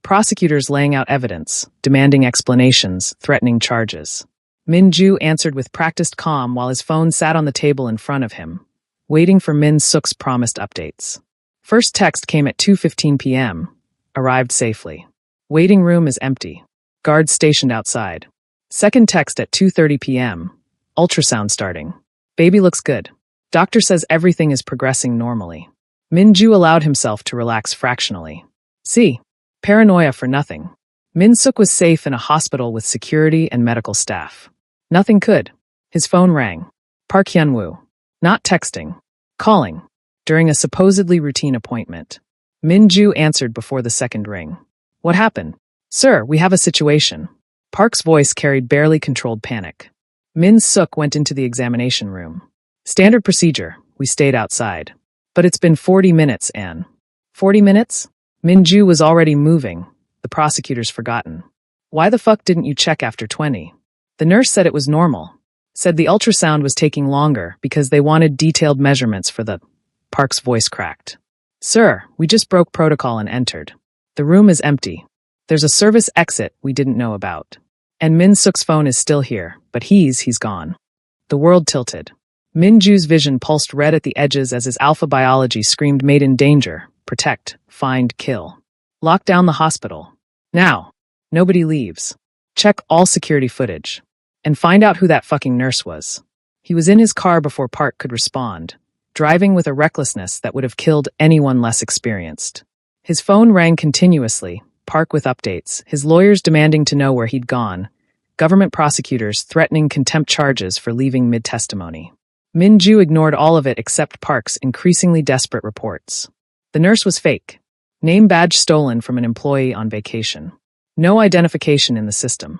Prosecutors laying out evidence, demanding explanations, threatening charges. Min-ju answered with practiced calm while his phone sat on the table in front of him, waiting for Min-suk's promised updates. First text came at 2:15 p.m. Arrived safely. Waiting room is empty. Guards stationed outside. Second text at 2:30 p.m. Ultrasound starting. Baby looks good. Doctor says everything is progressing normally. Min-ju allowed himself to relax fractionally. See, paranoia for nothing. Min-suk was safe in a hospital with security and medical staff. Nothing could. His phone rang. Park Hyun-woo. Not texting. Calling. During a supposedly routine appointment. Min-ju answered before the second ring. What happened? Sir, we have a situation. Park's voice carried barely controlled panic. Min-suk went into the examination room. Standard procedure. We stayed outside. But it's been 40 minutes, Anne. 40 minutes? Min-ju was already moving. The prosecutor's forgotten. Why the fuck didn't you check after 20? The nurse said it was normal. Said the ultrasound was taking longer because they wanted detailed measurements for the... Park's voice cracked. Sir, we just broke protocol and entered. The room is empty. There's a service exit we didn't know about. And Min-suk's phone is still here, but he's gone. The world tilted. Min-ju's vision pulsed red at the edges as his alpha biology screamed made in danger, protect, find, kill. Lock down the hospital. Now. Nobody leaves. Check all security footage. And find out who that fucking nurse was. He was in his car before Park could respond, driving with a recklessness that would have killed anyone less experienced. His phone rang continuously, Park with updates, his lawyers demanding to know where he'd gone, government prosecutors threatening contempt charges for leaving mid-testimony. Min-ju ignored all of it except Park's increasingly desperate reports. The nurse was fake. Name badge stolen from an employee on vacation. No identification in the system.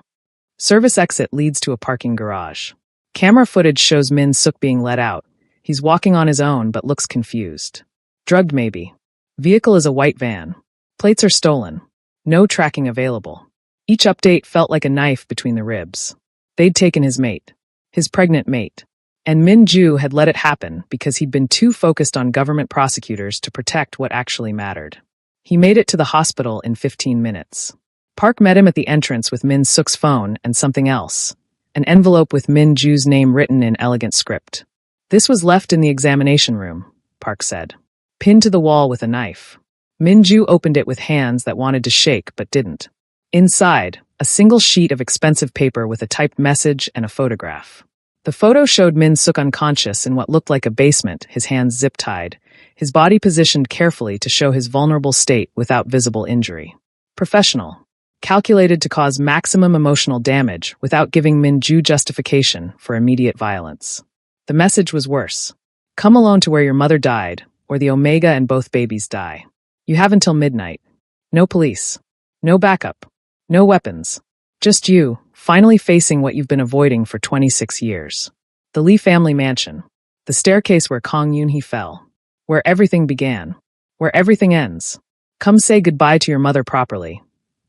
Service exit leads to a parking garage. Camera footage shows Min-suk being let out. He's walking on his own but looks confused. Drugged maybe. Vehicle is a white van. Plates are stolen. No tracking available. Each update felt like a knife between the ribs. They'd taken his mate. His pregnant mate. And Min-ju had let it happen because he'd been too focused on government prosecutors to protect what actually mattered. He made it to the hospital in 15 minutes. Park met him at the entrance with Min-suk's phone and something else. An envelope with Min-ju's name written in elegant script. This was left in the examination room, Park said. Pinned to the wall with a knife. Min-ju opened it with hands that wanted to shake but didn't. Inside, a single sheet of expensive paper with a typed message and a photograph. The photo showed Min-suk unconscious in what looked like a basement, his hands zip-tied, his body positioned carefully to show his vulnerable state without visible injury. Professional. Calculated to cause maximum emotional damage without giving Min-ju justification for immediate violence. The message was worse. Come alone to where your mother died, or the Omega and both babies die. You have until midnight. No police. No backup. No weapons. Just you, finally facing what you've been avoiding for 26 years. The Lee family mansion. The staircase where Kang Yoon-hee fell. Where everything began. Where everything ends. Come say goodbye to your mother properly.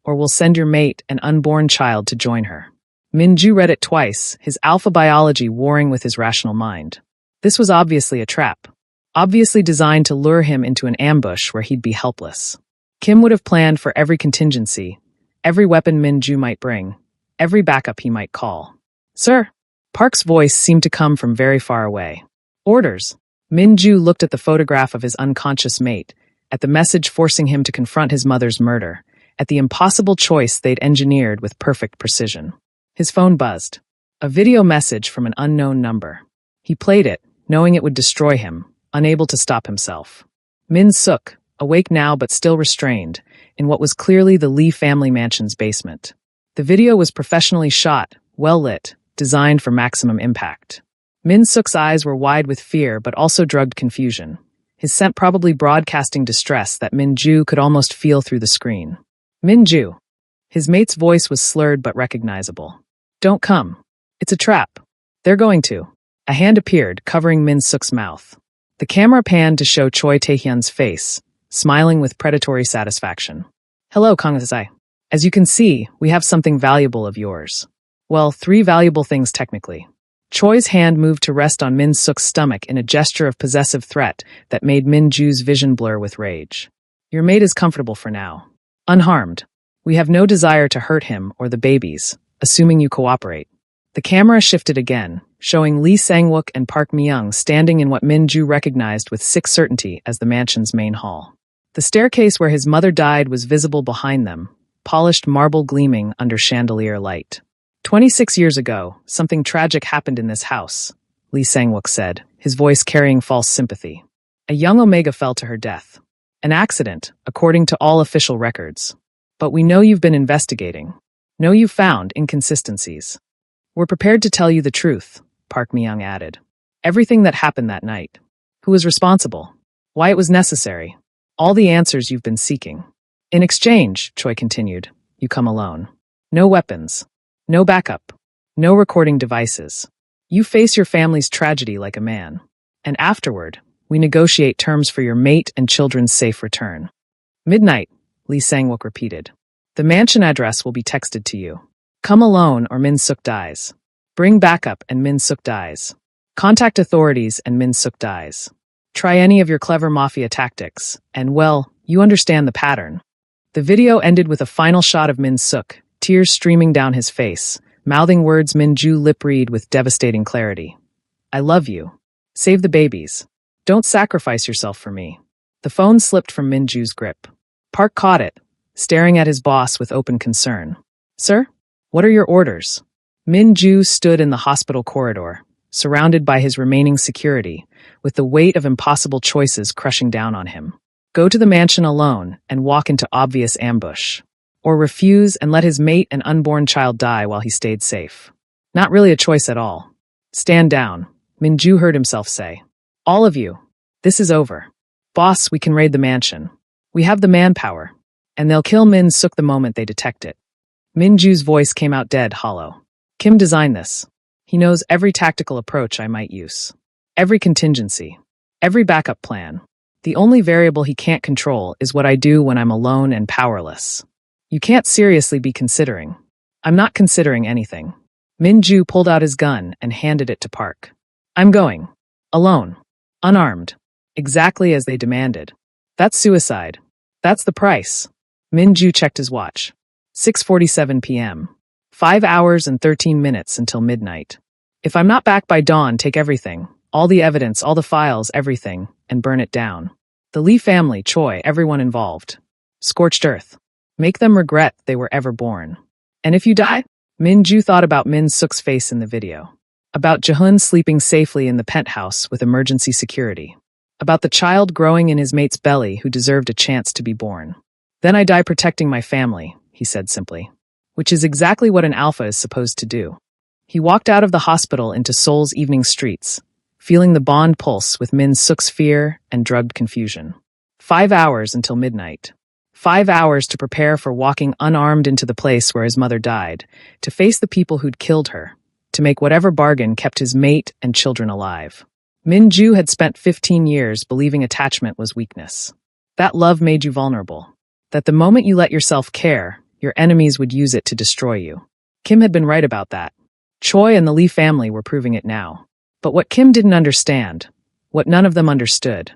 Or we'll send your mate, an unborn child, to join her. Min-ju read it twice, his alpha biology warring with his rational mind. This was obviously a trap. obviously designed to lure him into an ambush where he'd be helpless. Kim would have planned for every contingency, every weapon Min-ju might bring, every backup he might call. "Sir?" Park's voice seemed to come from very far away. "Orders." Min-ju looked at the photograph of his unconscious mate, at the message forcing him to confront his mother's murder, at the impossible choice they'd engineered with perfect precision. His phone buzzed. A video message from an unknown number. He played it, knowing it would destroy him, unable to stop himself. Min-suk, awake now but still restrained, in what was clearly the Lee family mansion's basement. The video was professionally shot, well lit, designed for maximum impact. Min-suk's eyes were wide with fear but also drugged confusion, his scent probably broadcasting distress that Min-ju could almost feel through the screen. "Min-ju." His mate's voice was slurred but recognizable. "Don't come. It's a trap. They're going to." A hand appeared, covering Min-suk's mouth. The camera panned to show Choi Tae-hyun's face, smiling with predatory satisfaction. "Hello, Kang-sai. As you can see, we have something valuable of yours. Well, 3 valuable things technically." Choi's hand moved to rest on Min-suk's stomach in a gesture of possessive threat that made Min-ju's vision blur with rage. "Your mate is comfortable for now. Unharmed. We have no desire to hurt him or the babies, assuming you cooperate." The camera shifted again, showing Lee Sang-wook and Park Mi-young standing in what Min-ju recognized with sick certainty as the mansion's main hall. The staircase where his mother died was visible behind them, polished marble gleaming under chandelier light. 26 years ago, something tragic happened in this house, Lee Sang-wook said, his voice carrying false sympathy. A young Omega fell to her death. An accident, according to all official records. But we know you've been investigating. Know you've found inconsistencies. We're prepared to tell you the truth, Park Mi-young added. Everything that happened that night. Who was responsible? Why it was necessary. All the answers you've been seeking. In exchange, Choi continued, you come alone. No weapons. No backup. No recording devices. You face your family's tragedy like a man. And afterward, we negotiate terms for your mate and children's safe return. Midnight, Lee Sang-wook repeated. The mansion address will be texted to you. Come alone or Min-suk dies. Bring backup and Min-suk dies. Contact authorities and Min-suk dies. Try any of your clever mafia tactics, and well, you understand the pattern. The video ended with a final shot of Min-suk, tears streaming down his face, mouthing words Min-ju lip-read with devastating clarity. I love you. Save the babies. Don't sacrifice yourself for me. The phone slipped from Min-ju's grip. Park caught it, staring at his boss with open concern. Sir? What are your orders? Min-ju stood in the hospital corridor, surrounded by his remaining security, with the weight of impossible choices crushing down on him. Go to the mansion alone and walk into obvious ambush. Or refuse and let his mate and unborn child die while he stayed safe. Not really a choice at all. Stand down, Min-ju heard himself say. All of you. This is over. Boss, we can raid the mansion. We have the manpower. And they'll kill Min-suk the moment they detect it. Min-ju's voice came out dead, hollow. Kim designed this. He knows every tactical approach I might use. Every contingency. Every backup plan. The only variable he can't control is what I do when I'm alone and powerless. You can't seriously be considering. I'm not considering anything. Min-ju pulled out his gun and handed it to Park. I'm going. Alone. Unarmed. Exactly as they demanded. That's suicide. That's the price. Min-ju checked his watch. 6:47 p.m. 5 hours and 13 minutes until midnight. If I'm not back by dawn, take everything. All the evidence, all the files, everything, and burn it down. The Lee family, Choi, everyone involved. Scorched earth. Make them regret they were ever born. And if you die? Min-ju thought about Min-suk's face in the video. About Jahun sleeping safely in the penthouse with emergency security. About the child growing in his mate's belly who deserved a chance to be born. Then I die protecting my family, he said simply. Which is exactly what an alpha is supposed to do. He walked out of the hospital into Seoul's evening streets, feeling the bond pulse with Min-suk's fear and drugged confusion. 5 hours until midnight. 5 hours to prepare for walking unarmed into the place where his mother died, to face the people who'd killed her, to make whatever bargain kept his mate and children alive. Min-ju had spent 15 years believing attachment was weakness. That love made you vulnerable. That the moment you let yourself care, your enemies would use it to destroy you. Kim had been right about that. Choi and the Lee family were proving it now. But what Kim didn't understand What none of them understood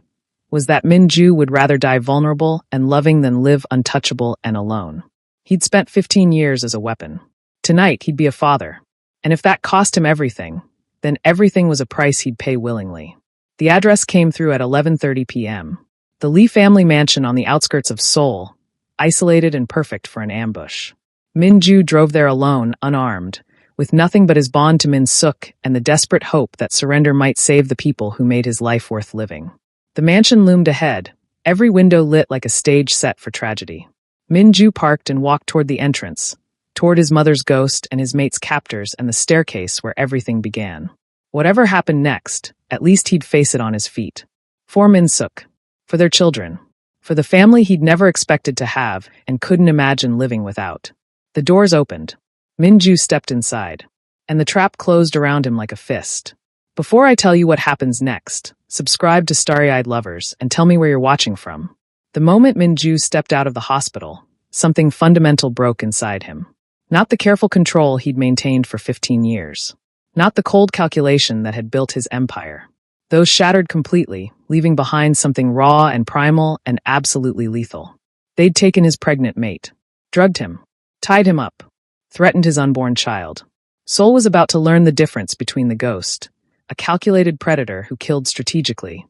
was that Min-ju would rather die vulnerable and loving than live untouchable and alone. He'd spent 15 years as a weapon. Tonight, he'd be a father. And if that cost him everything, then everything was a price he'd pay willingly. The address came through at 11:30 p.m. The Lee family mansion on the outskirts of Seoul, isolated and perfect for an ambush. Min-ju drove there alone, unarmed, with nothing but his bond to Min-suk and the desperate hope that surrender might save the people who made his life worth living. The mansion loomed ahead, every window lit like a stage set for tragedy. Min-ju parked and walked toward the entrance, toward his mother's ghost and his mate's captors and the staircase where everything began. Whatever happened next, at least he'd face it on his feet. For Min-suk, for their children, for the family he'd never expected to have and couldn't imagine living without. The doors opened. Min-ju stepped inside, and the trap closed around him like a fist. Before I tell you what happens next, subscribe to Starry-Eyed Lovers and tell me where you're watching from. The moment Min-ju stepped out of the hospital, something fundamental broke inside him. Not the careful control he'd maintained for 15 years. Not the cold calculation that had built his empire. Those shattered completely, leaving behind something raw and primal and absolutely lethal. They'd taken his pregnant mate, drugged him, tied him up, threatened his unborn child. Seoul was about to learn the difference between the ghost, a calculated predator who killed strategically,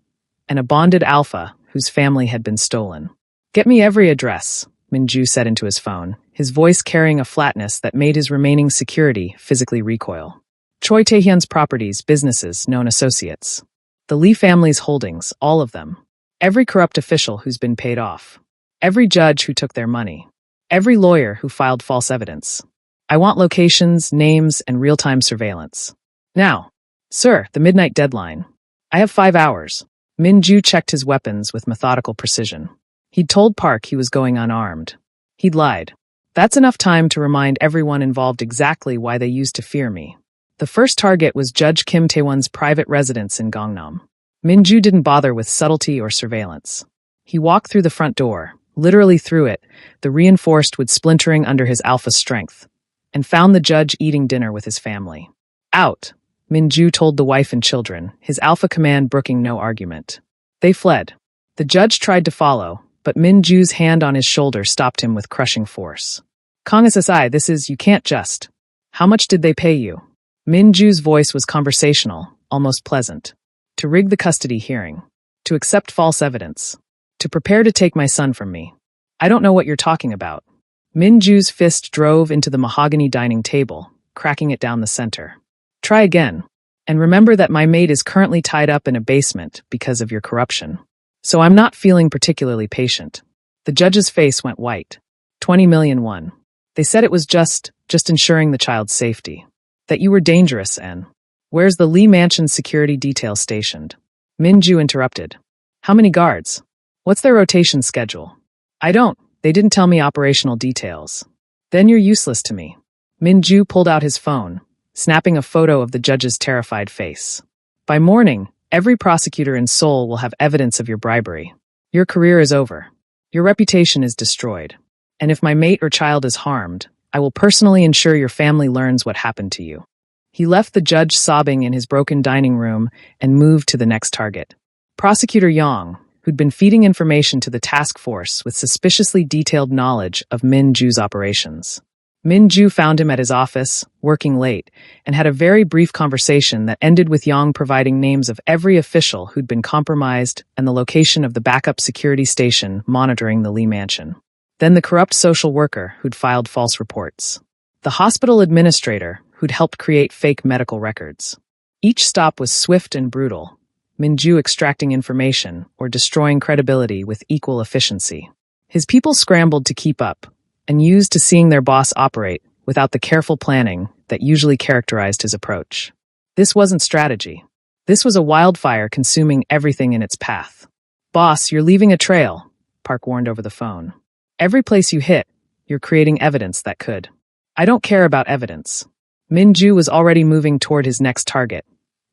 and a bonded alpha whose family had been stolen. "Get me every address," Min-ju said into his phone, his voice carrying a flatness that made his remaining security physically recoil. Choi Tae-hyun's properties, businesses, known associates. The Lee family's holdings, all of them. Every corrupt official who's been paid off. Every judge who took their money. Every lawyer who filed false evidence. I want locations, names, and real-time surveillance. Now. Sir, the midnight deadline. I have 5 hours. Min-ju checked his weapons with methodical precision. He'd told Park he was going unarmed. He'd lied. That's enough time to remind everyone involved exactly why they used to fear me. The first target was Judge Kim Tae-won's private residence in Gangnam. Min-ju didn't bother with subtlety or surveillance. He walked through the front door, literally through it, the reinforced with splintering under his alpha strength, and found the judge eating dinner with his family. Out, Min-ju told the wife and children, his alpha command brooking no argument. They fled. The judge tried to follow, but Min-ju's hand on his shoulder stopped him with crushing force. Kong SSI, this is, you can't just. How much did they pay you? Min-ju's voice was conversational, almost pleasant. To rig the custody hearing. To accept false evidence. To prepare to take my son from me. I don't know what you're talking about. Min-ju's fist drove into the mahogany dining table, cracking it down the center. Try again. And remember that my mate is currently tied up in a basement because of your corruption. So I'm not feeling particularly patient. The judge's face went white. 20 million won. They said it was just ensuring the child's safety. That you were dangerous, and where's the Lee Mansion security detail stationed? Min-ju interrupted. How many guards? What's their rotation schedule? I don't. They didn't tell me operational details. Then you're useless to me. Min-ju pulled out his phone, snapping a photo of the judge's terrified face. By morning, every prosecutor in Seoul will have evidence of your bribery. Your career is over. Your reputation is destroyed. And if my mate or child is harmed, I will personally ensure your family learns what happened to you. He left the judge sobbing in his broken dining room and moved to the next target. Prosecutor Yang, who'd been feeding information to the task force with suspiciously detailed knowledge of Min-ju's operations. Min-ju found him at his office, working late, and had a very brief conversation that ended with Yang providing names of every official who'd been compromised and the location of the backup security station monitoring the Lee Mansion. Then the corrupt social worker who'd filed false reports. The hospital administrator who'd helped create fake medical records. Each stop was swift and brutal, Min-ju extracting information or destroying credibility with equal efficiency. His people scrambled to keep up, and used to seeing their boss operate without the careful planning that usually characterized his approach. This wasn't strategy. This was a wildfire consuming everything in its path. Boss, you're leaving a trail, Park warned over the phone. Every place you hit, you're creating evidence that could. I don't care about evidence. Min-ju was already moving toward his next target,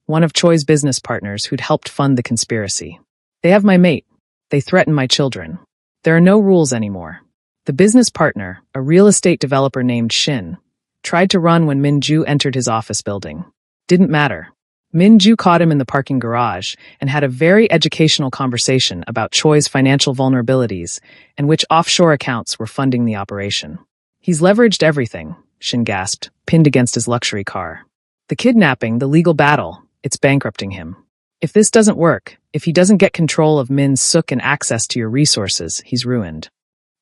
one of Choi's business partners who'd helped fund the conspiracy. They have my mate. They threaten my children. There are no rules anymore. The business partner, a real estate developer named Shin, tried to run when Min-ju entered his office building. Didn't matter. Min-ju caught him in the parking garage and had a very educational conversation about Choi's financial vulnerabilities and which offshore accounts were funding the operation. He's leveraged everything, Shin gasped, pinned against his luxury car. The kidnapping, the legal battle, it's bankrupting him. If this doesn't work, if he doesn't get control of Min-suk and access to your resources, he's ruined.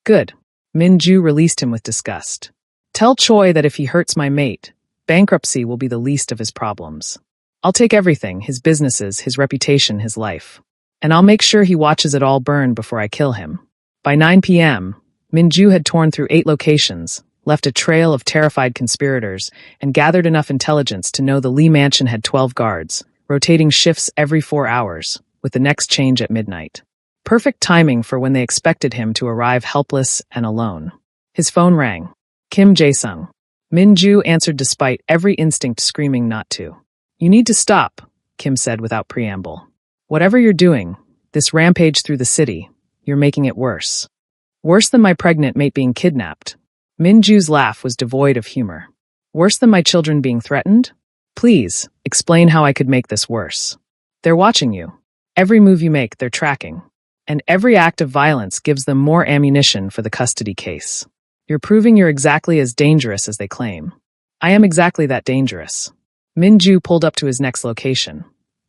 Good. Min-ju released him with disgust. Tell Choi that if he hurts my mate, bankruptcy will be the least of his problems. I'll take everything, his businesses, his reputation, his life. And I'll make sure he watches it all burn before I kill him. By 9 p.m., Min-ju had torn through 8 locations, left a trail of terrified conspirators, and gathered enough intelligence to know the Lee mansion had 12 guards, rotating shifts every 4 hours, with the next change at midnight. Perfect timing for when they expected him to arrive helpless and alone. His phone rang. Kim Jae-sung. Min-ju answered despite every instinct screaming not to. You need to stop, Kim said without preamble. Whatever you're doing, this rampage through the city, you're making it worse. Worse than my pregnant mate being kidnapped. Min-ju's laugh was devoid of humor. Worse than my children being threatened? Please, explain how I could make this worse. They're watching you. Every move you make, they're tracking. And every act of violence gives them more ammunition for the custody case. You're proving you're exactly as dangerous as they claim. I am exactly that dangerous. Min-ju pulled up to his next location,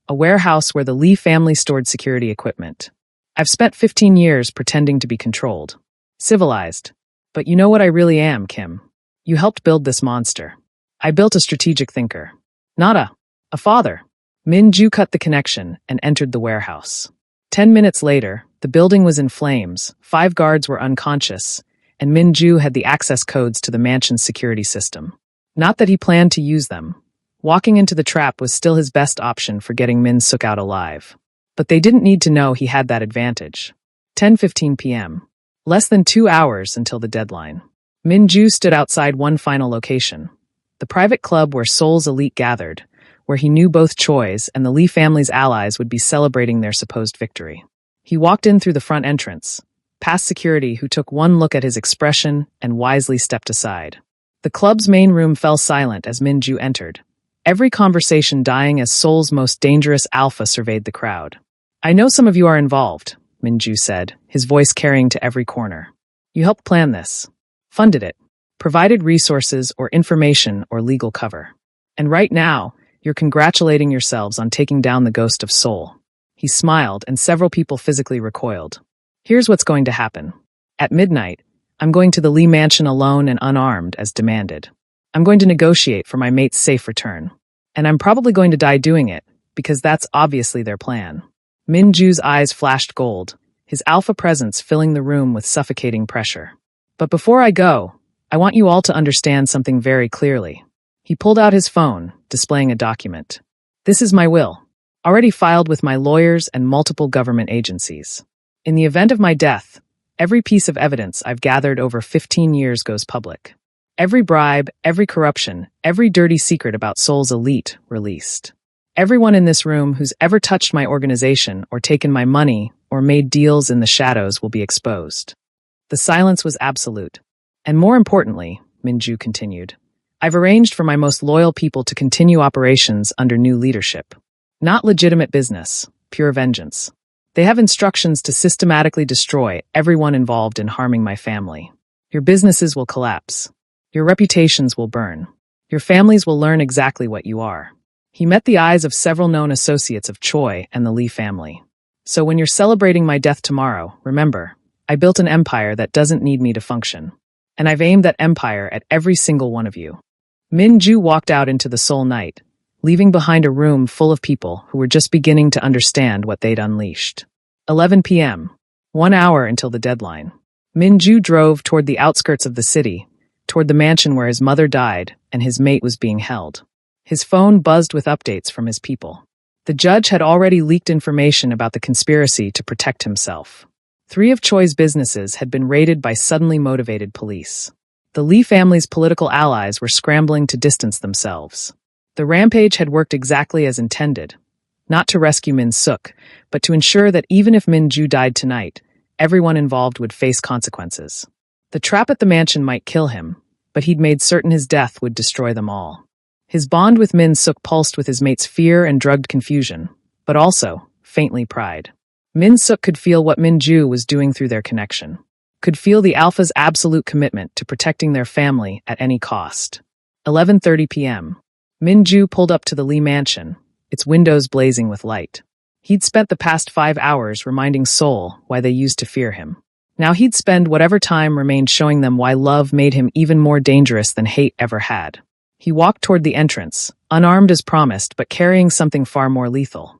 a warehouse where the Lee family stored security equipment. I've spent 15 years pretending to be controlled. Civilized. But you know what I really am, Kim. You helped build this monster. I built a strategic thinker. Not a father. Min-ju cut the connection and entered the warehouse. 10 minutes later, the building was in flames, 5 guards were unconscious, and Min-ju had the access codes to the mansion's security system. Not that he planned to use them. Walking into the trap was still his best option for getting Min-suk out alive. But they didn't need to know he had that advantage. 10:15 p.m. Less than 2 hours until the deadline. Min-ju stood outside one final location. The private club where Seoul's elite gathered, where he knew both Choi's and the Lee family's allies would be celebrating their supposed victory. He walked in through the front entrance, past security who took one look at his expression and wisely stepped aside. The club's main room fell silent as Min-ju entered, every conversation dying as Seoul's most dangerous alpha surveyed the crowd. I know some of you are involved, Min-ju said, his voice carrying to every corner. You helped plan this, funded it, provided resources or information or legal cover. And right now, you're congratulating yourselves on taking down the ghost of Seoul. He smiled and several people physically recoiled. Here's what's going to happen. At midnight, I'm going to the Lee mansion alone and unarmed as demanded. I'm going to negotiate for my mate's safe return. And I'm probably going to die doing it, because that's obviously their plan. Min-ju's eyes flashed gold, his alpha presence filling the room with suffocating pressure. But before I go, I want you all to understand something very clearly. He pulled out his phone, displaying a document. This is my will, already filed with my lawyers and multiple government agencies. In the event of my death, every piece of evidence I've gathered over 15 years goes public. Every bribe, every corruption, every dirty secret about Seoul's elite released. Everyone in this room who's ever touched my organization or taken my money or made deals in the shadows will be exposed. The silence was absolute. And more importantly, Min-ju continued, I've arranged for my most loyal people to continue operations under new leadership. Not legitimate business, pure vengeance. They have instructions to systematically destroy everyone involved in harming my family. Your businesses will collapse. Your reputations will burn. Your families will learn exactly what you are. He met the eyes of several known associates of Choi and the Lee family. So when you're celebrating my death tomorrow, remember, I built an empire that doesn't need me to function. And I've aimed that empire at every single one of you. Min-ju walked out into the Seoul night, leaving behind a room full of people who were just beginning to understand what they'd unleashed. 11 p.m. 1 hour until the deadline. Min-ju drove toward the outskirts of the city, toward the mansion where his mother died and his mate was being held. His phone buzzed with updates from his people. The judge had already leaked information about the conspiracy to protect himself. 3 of Choi's businesses had been raided by suddenly motivated police. The Lee family's political allies were scrambling to distance themselves. The rampage had worked exactly as intended, not to rescue Min-suk, but to ensure that even if Min-ju died tonight, everyone involved would face consequences. The trap at the mansion might kill him, but he'd made certain his death would destroy them all. His bond with Min Suk pulsed with his mate's fear and drugged confusion, but also, faintly, pride. Min Suk could feel what Min Ju was doing through their connection, could feel the Alpha's absolute commitment to protecting their family at any cost. 11:30 p.m. Min Ju pulled up to the Lee mansion, its windows blazing with light. He'd spent the past 5 hours reminding Seoul why they used to fear him. Now he'd spend whatever time remained showing them why love made him even more dangerous than hate ever had. He walked toward the entrance, unarmed as promised, but carrying something far more lethal.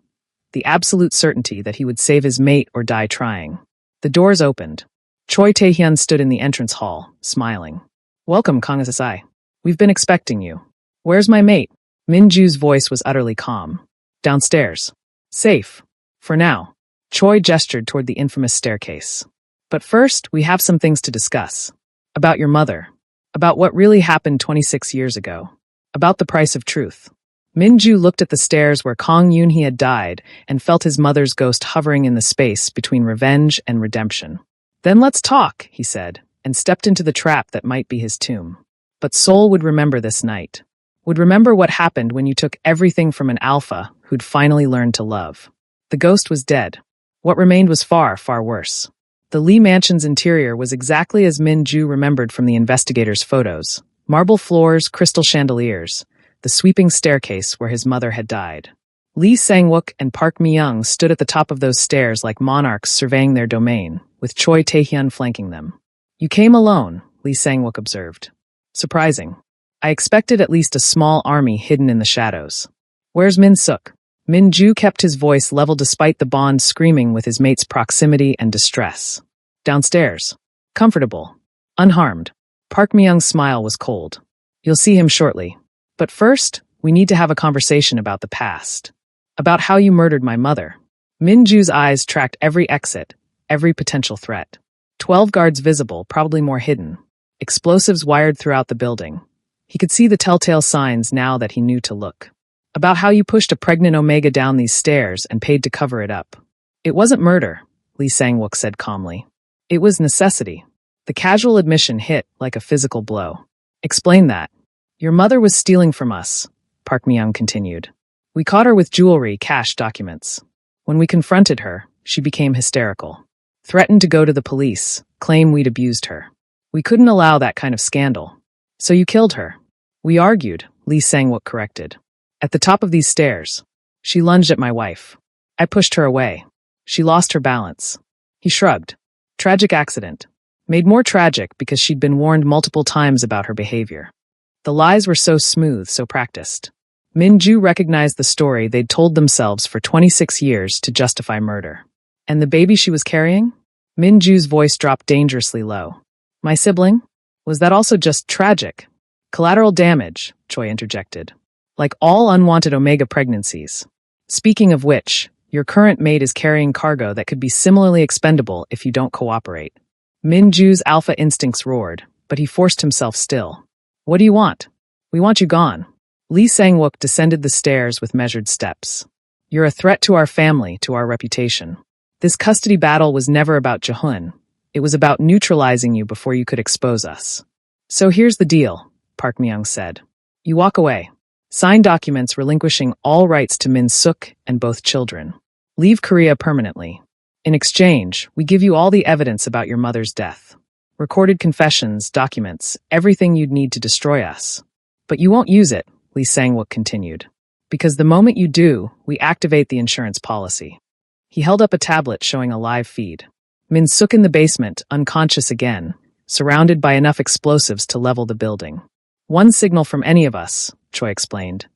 The absolute certainty that he would save his mate or die trying. The doors opened. Choi Tae-hyun stood in the entrance hall, smiling. "Welcome, Kang SSI. We've been expecting you." "Where's my mate?" Min Ju's voice was utterly calm. "Downstairs. Safe. For now." Choi gestured toward the infamous staircase. "But first, we have some things to discuss. About your mother. About what really happened 26 years ago. About the price of truth." Min Ju looked at the stairs where Kang Yoon-hee had died and felt his mother's ghost hovering in the space between revenge and redemption. "Then let's talk," he said, and stepped into the trap that might be his tomb. But Seoul would remember this night. Would remember what happened when you took everything from an alpha who'd finally learned to love. The ghost was dead. What remained was far, far worse. The Lee mansion's interior was exactly as Min Ju remembered from the investigators' photos. Marble floors, crystal chandeliers, the sweeping staircase where his mother had died. Lee Sang-wook and Park Mi-young stood at the top of those stairs like monarchs surveying their domain, with Choi Tae-hyun flanking them. "You came alone," Lee Sang-wook observed. "Surprising. I expected at least a small army hidden in the shadows." "Where's Min Suk?" Min Ju kept his voice level despite the bond screaming with his mate's proximity and distress. "Downstairs. Comfortable. Unharmed." Park Mi-young's smile was cold. "You'll see him shortly. But first, we need to have a conversation about the past. About how you murdered my mother." Min Ju's eyes tracked every exit, every potential threat. 12 guards visible, probably more hidden. Explosives wired throughout the building. He could see the telltale signs now that he knew to look. "About how you pushed a pregnant Omega down these stairs and paid to cover it up." "It wasn't murder," Lee Sang-wook said calmly. "It was necessity." The casual admission hit like a physical blow. "Explain that." "Your mother was stealing from us," Park Mi-young continued. "We caught her with jewelry, cash, documents. When we confronted her, she became hysterical. Threatened to go to the police, claim we'd abused her. We couldn't allow that kind of scandal. So you killed her." "We argued," Lee Sang-wook corrected. "At the top of these stairs. She lunged at my wife. I pushed her away. She lost her balance." He shrugged. "Tragic accident. Made more tragic because she'd been warned multiple times about her behavior. The lies were so smooth, so practiced." Min Ju recognized the story they'd told themselves for 26 years to justify murder. "And the baby she was carrying?" Min Ju's voice dropped dangerously low. "My sibling? Was that also just tragic?" "Collateral damage," Choi interjected. "Like all unwanted Omega pregnancies. Speaking of which, your current mate is carrying cargo that could be similarly expendable if you don't cooperate." Min Ju's alpha instincts roared, but he forced himself still. "What do you want?" "We want you gone." Lee Sang-wook descended the stairs with measured steps. "You're a threat to our family, to our reputation. This custody battle was never about Jaehoon. It was about neutralizing you before you could expose us. So here's the deal," Park Mi-young said. "You walk away. Sign documents relinquishing all rights to Min Suk and both children. Leave Korea permanently. In exchange, we give you all the evidence about your mother's death. Recorded confessions, documents, everything you'd need to destroy us. But you won't use it," Lee Sang-wook continued. "Because the moment you do, we activate the insurance policy." He held up a tablet showing a live feed. Min Suk in the basement, unconscious again, surrounded by enough explosives to level the building. "One signal from any of us," Choi explained,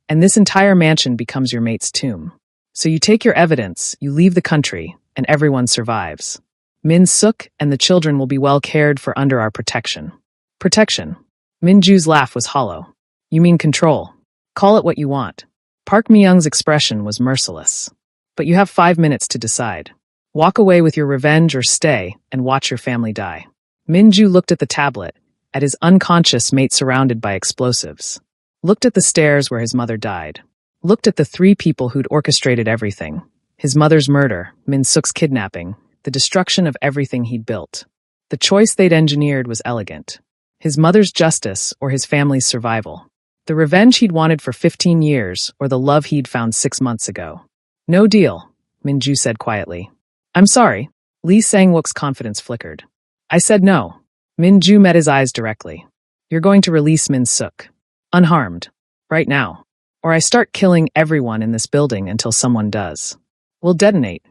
"and this entire mansion becomes your mate's tomb. So you take your evidence, you leave the country, and everyone survives. Min Suk and the children will be well cared for under our protection." "Protection?" Min Ju's laugh was hollow. "You mean control. Call it what you want." Park Mi-young's expression was merciless. "But you have 5 minutes to decide. Walk away with your revenge or stay and watch your family die." Min Ju looked at the tablet, at his unconscious mate surrounded by explosives. Looked at the stairs where his mother died. Looked at the 3 people who'd orchestrated everything. His mother's murder, Min Suk's kidnapping, the destruction of everything he'd built. The choice they'd engineered was elegant. His mother's justice or his family's survival. The revenge he'd wanted for 15 years, or the love he'd found 6 months ago. No deal, Minju said quietly. I'm sorry. Lee Sang-wook's confidence flickered. I said no. Minju met his eyes directly. You're going to release Min Suk. Unharmed. Right now. Or I start killing everyone in this building until someone does. We'll detonate.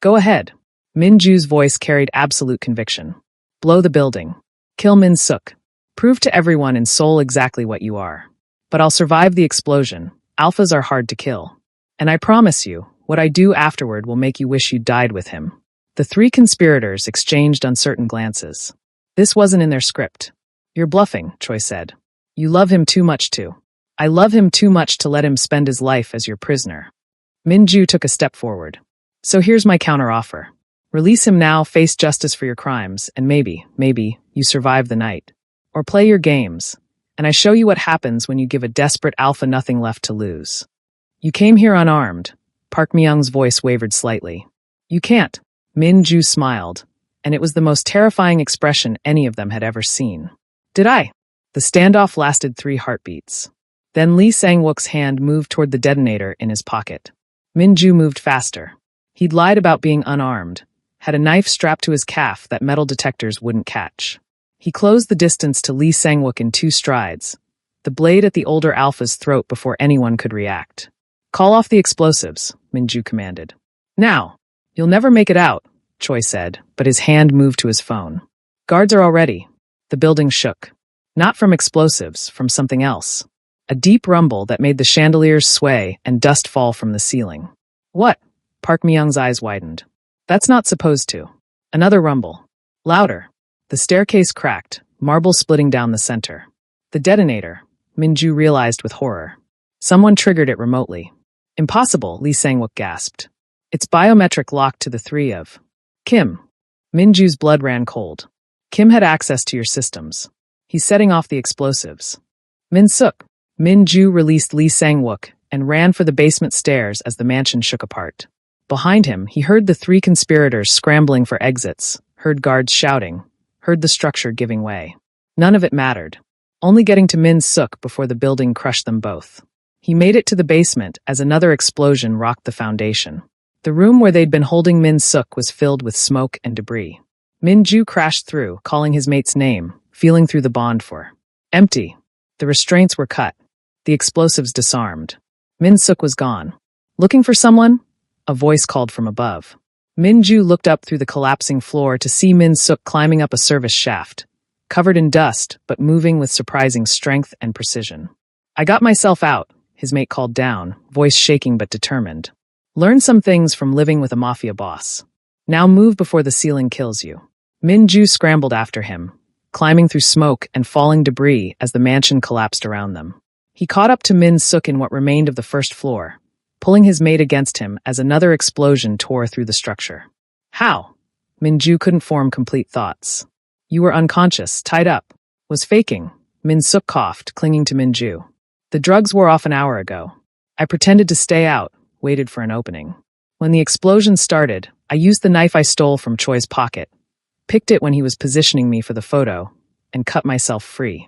Go ahead. Minju's voice carried absolute conviction. Blow the building. Kill Min Suk. Prove to everyone in Seoul exactly what you are. But I'll survive the explosion. Alphas are hard to kill. And I promise you, what I do afterward will make you wish you died with him. The three conspirators exchanged uncertain glances. This wasn't in their script. You're bluffing, Choi said. You love him too much to. I love him too much to let him spend his life as your prisoner. Minju took a step forward. So here's my counteroffer. Release him now, face justice for your crimes, and maybe, you survive the night. Or play your games, and I show you what happens when you give a desperate alpha nothing left to lose. You came here unarmed. Park Myung's voice wavered slightly. You can't. Minju smiled, and it was the most terrifying expression any of them had ever seen. Did I? The standoff lasted 3 heartbeats. Then Lee Sang-wook's hand moved toward the detonator in his pocket. Minju moved faster. He'd lied about being unarmed, had a knife strapped to his calf that metal detectors wouldn't catch. He closed the distance to Lee Sang-wook in 2 strides, the blade at the older alpha's throat before anyone could react. Call off the explosives, Minju commanded. Now. You'll never make it out, Choi said, but his hand moved to his phone. Guards are all ready. The building shook. Not from explosives, from something else. A deep rumble that made the chandeliers sway and dust fall from the ceiling. What? Park Myung's eyes widened. That's not supposed to. Another rumble. Louder. The staircase cracked, marble splitting down the center. The detonator, Minju realized with horror. Someone triggered it remotely. Impossible, Lee Sang-wook gasped. It's biometric locked to the 3 of Kim. Minju's blood ran cold. Kim had access to your systems. He's setting off the explosives. Min Suk. Minju released Lee Sang-wook and ran for the basement stairs as the mansion shook apart. Behind him, he heard the 3 conspirators scrambling for exits, heard guards shouting, heard the structure giving way. None of it mattered. Only getting to Min Suk before the building crushed them both. He made it to the basement as another explosion rocked the foundation. The room where they'd been holding Min Suk was filled with smoke and debris. Minju crashed through, calling his mate's name, feeling through the bond for. Empty. The restraints were cut. The explosives disarmed. Min Suk was gone. Looking for someone? A voice called from above. Minju looked up through the collapsing floor to see Min Suk climbing up a service shaft, covered in dust but moving with surprising strength and precision. I got myself out, his mate called down, voice shaking but determined. Learn some things from living with a mafia boss. Now move before the ceiling kills you. Minju scrambled after him, climbing through smoke and falling debris as the mansion collapsed around them. He caught up to Min Suk in what remained of the first floor, pulling his mate against him as another explosion tore through the structure. How? Minju couldn't form complete thoughts. You were unconscious, tied up. Was faking. Min Suk coughed, clinging to Minju. The drugs wore off an hour ago. I pretended to stay out, waited for an opening. When the explosion started, I used the knife I stole from Choi's pocket, picked it when he was positioning me for the photo, and cut myself free.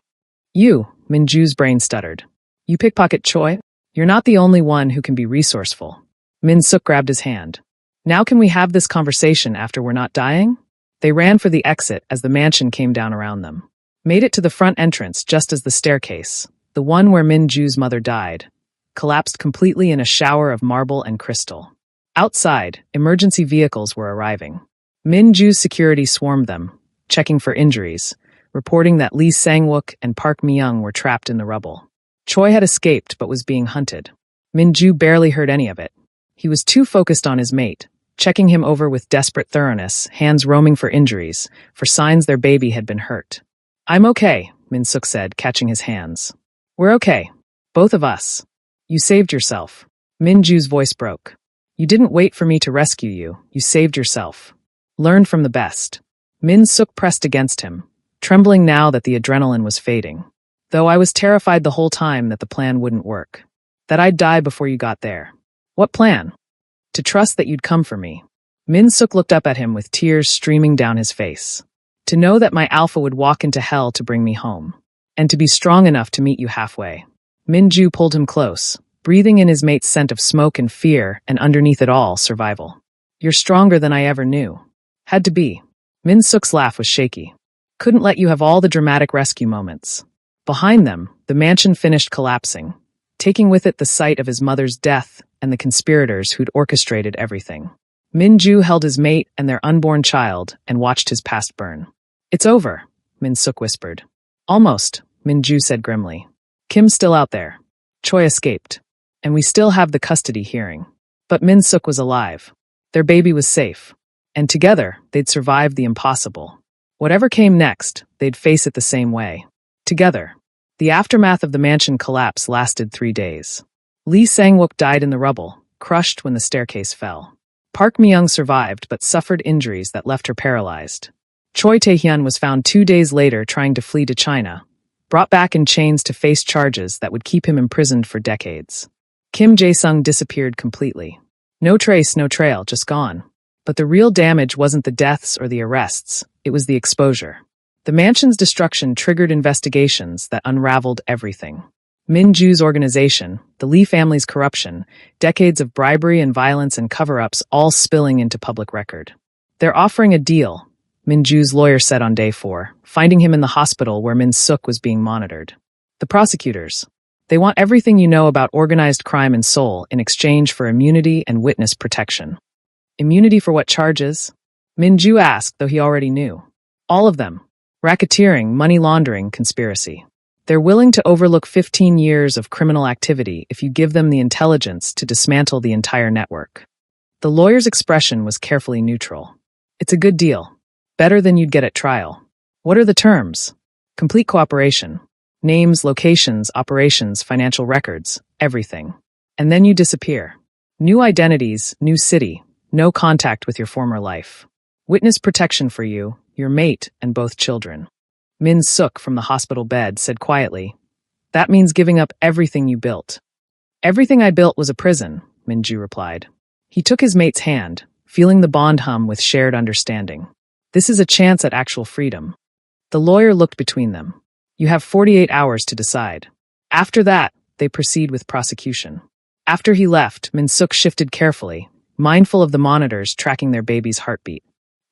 You, Minju's brain stuttered. You pickpocket Choi? You're not the only one who can be resourceful. Min Suk grabbed his hand. Now can we have this conversation after we're not dying? They ran for the exit as the mansion came down around them. Made it to the front entrance just as the staircase, the one where Minju's mother died, collapsed completely in a shower of marble and crystal. Outside, emergency vehicles were arriving. Minju's security swarmed them, checking for injuries, reporting that Lee Sang-wook and Park Myung were trapped in the rubble. Choi had escaped but was being hunted. Minju barely heard any of it. He was too focused on his mate, checking him over with desperate thoroughness, hands roaming for injuries, for signs their baby had been hurt. I'm okay, Min Suk said, catching his hands. We're okay. Both of us. You saved yourself. Minju's voice broke. You didn't wait for me to rescue you. You saved yourself. Learned from the best. Min Suk pressed against him, trembling now that the adrenaline was fading. Though I was terrified the whole time that the plan wouldn't work. That I'd die before you got there. What plan? To trust that you'd come for me. Min Suk looked up at him with tears streaming down his face. To know that my alpha would walk into hell to bring me home. And to be strong enough to meet you halfway. Min-ju pulled him close, breathing in his mate's scent of smoke and fear, and underneath it all, survival. You're stronger than I ever knew. Had to be. Min-suk's laugh was shaky. Couldn't let you have all the dramatic rescue moments. Behind them, the mansion finished collapsing, taking with it the sight of his mother's death and the conspirators who'd orchestrated everything. Min-ju held his mate and their unborn child and watched his past burn. It's over, Min-suk whispered. Almost, Min-ju said grimly. Kim's still out there. Choi escaped. And we still have the custody hearing. But Min-suk was alive. Their baby was safe. And together, they'd survive the impossible. Whatever came next, they'd face it the same way. Together. The aftermath of the mansion collapse lasted 3 days. Lee Sang-wook died in the rubble, crushed when the staircase fell. Park Myung survived but suffered injuries that left her paralyzed. Choi Tae-hyun was found 2 days later trying to flee to China, brought back in chains to face charges that would keep him imprisoned for decades. Kim Jae-sung disappeared completely. No trace, no trail, just gone. But the real damage wasn't the deaths or the arrests, it was the exposure. The mansion's destruction triggered investigations that unraveled everything. Min-ju's organization, the Lee family's corruption, decades of bribery and violence and cover-ups all spilling into public record. They're offering a deal, Min-ju's lawyer said on day 4, finding him in the hospital where Min-suk was being monitored. The prosecutors. They want everything you know about organized crime in Seoul in exchange for immunity and witness protection. Immunity for what charges? Min-ju asked, though he already knew. All of them. Racketeering, money laundering, conspiracy. They're willing to overlook 15 years of criminal activity if you give them the intelligence to dismantle the entire network. The lawyer's expression was carefully neutral. It's a good deal. Better than you'd get at trial. What are the terms? Complete cooperation. Names, locations, operations, financial records, everything. And then you disappear. New identities, new city, no contact with your former life. Witness protection for you, your mate, and both children. Min-suk from the hospital bed said quietly, That means giving up everything you built. Everything I built was a prison, Min-ju replied. He took his mate's hand, feeling the bond hum with shared understanding. This is a chance at actual freedom. The lawyer looked between them. You have 48 hours to decide. After that, they proceed with prosecution. After he left, Min-suk shifted carefully, mindful of the monitors tracking their baby's heartbeat.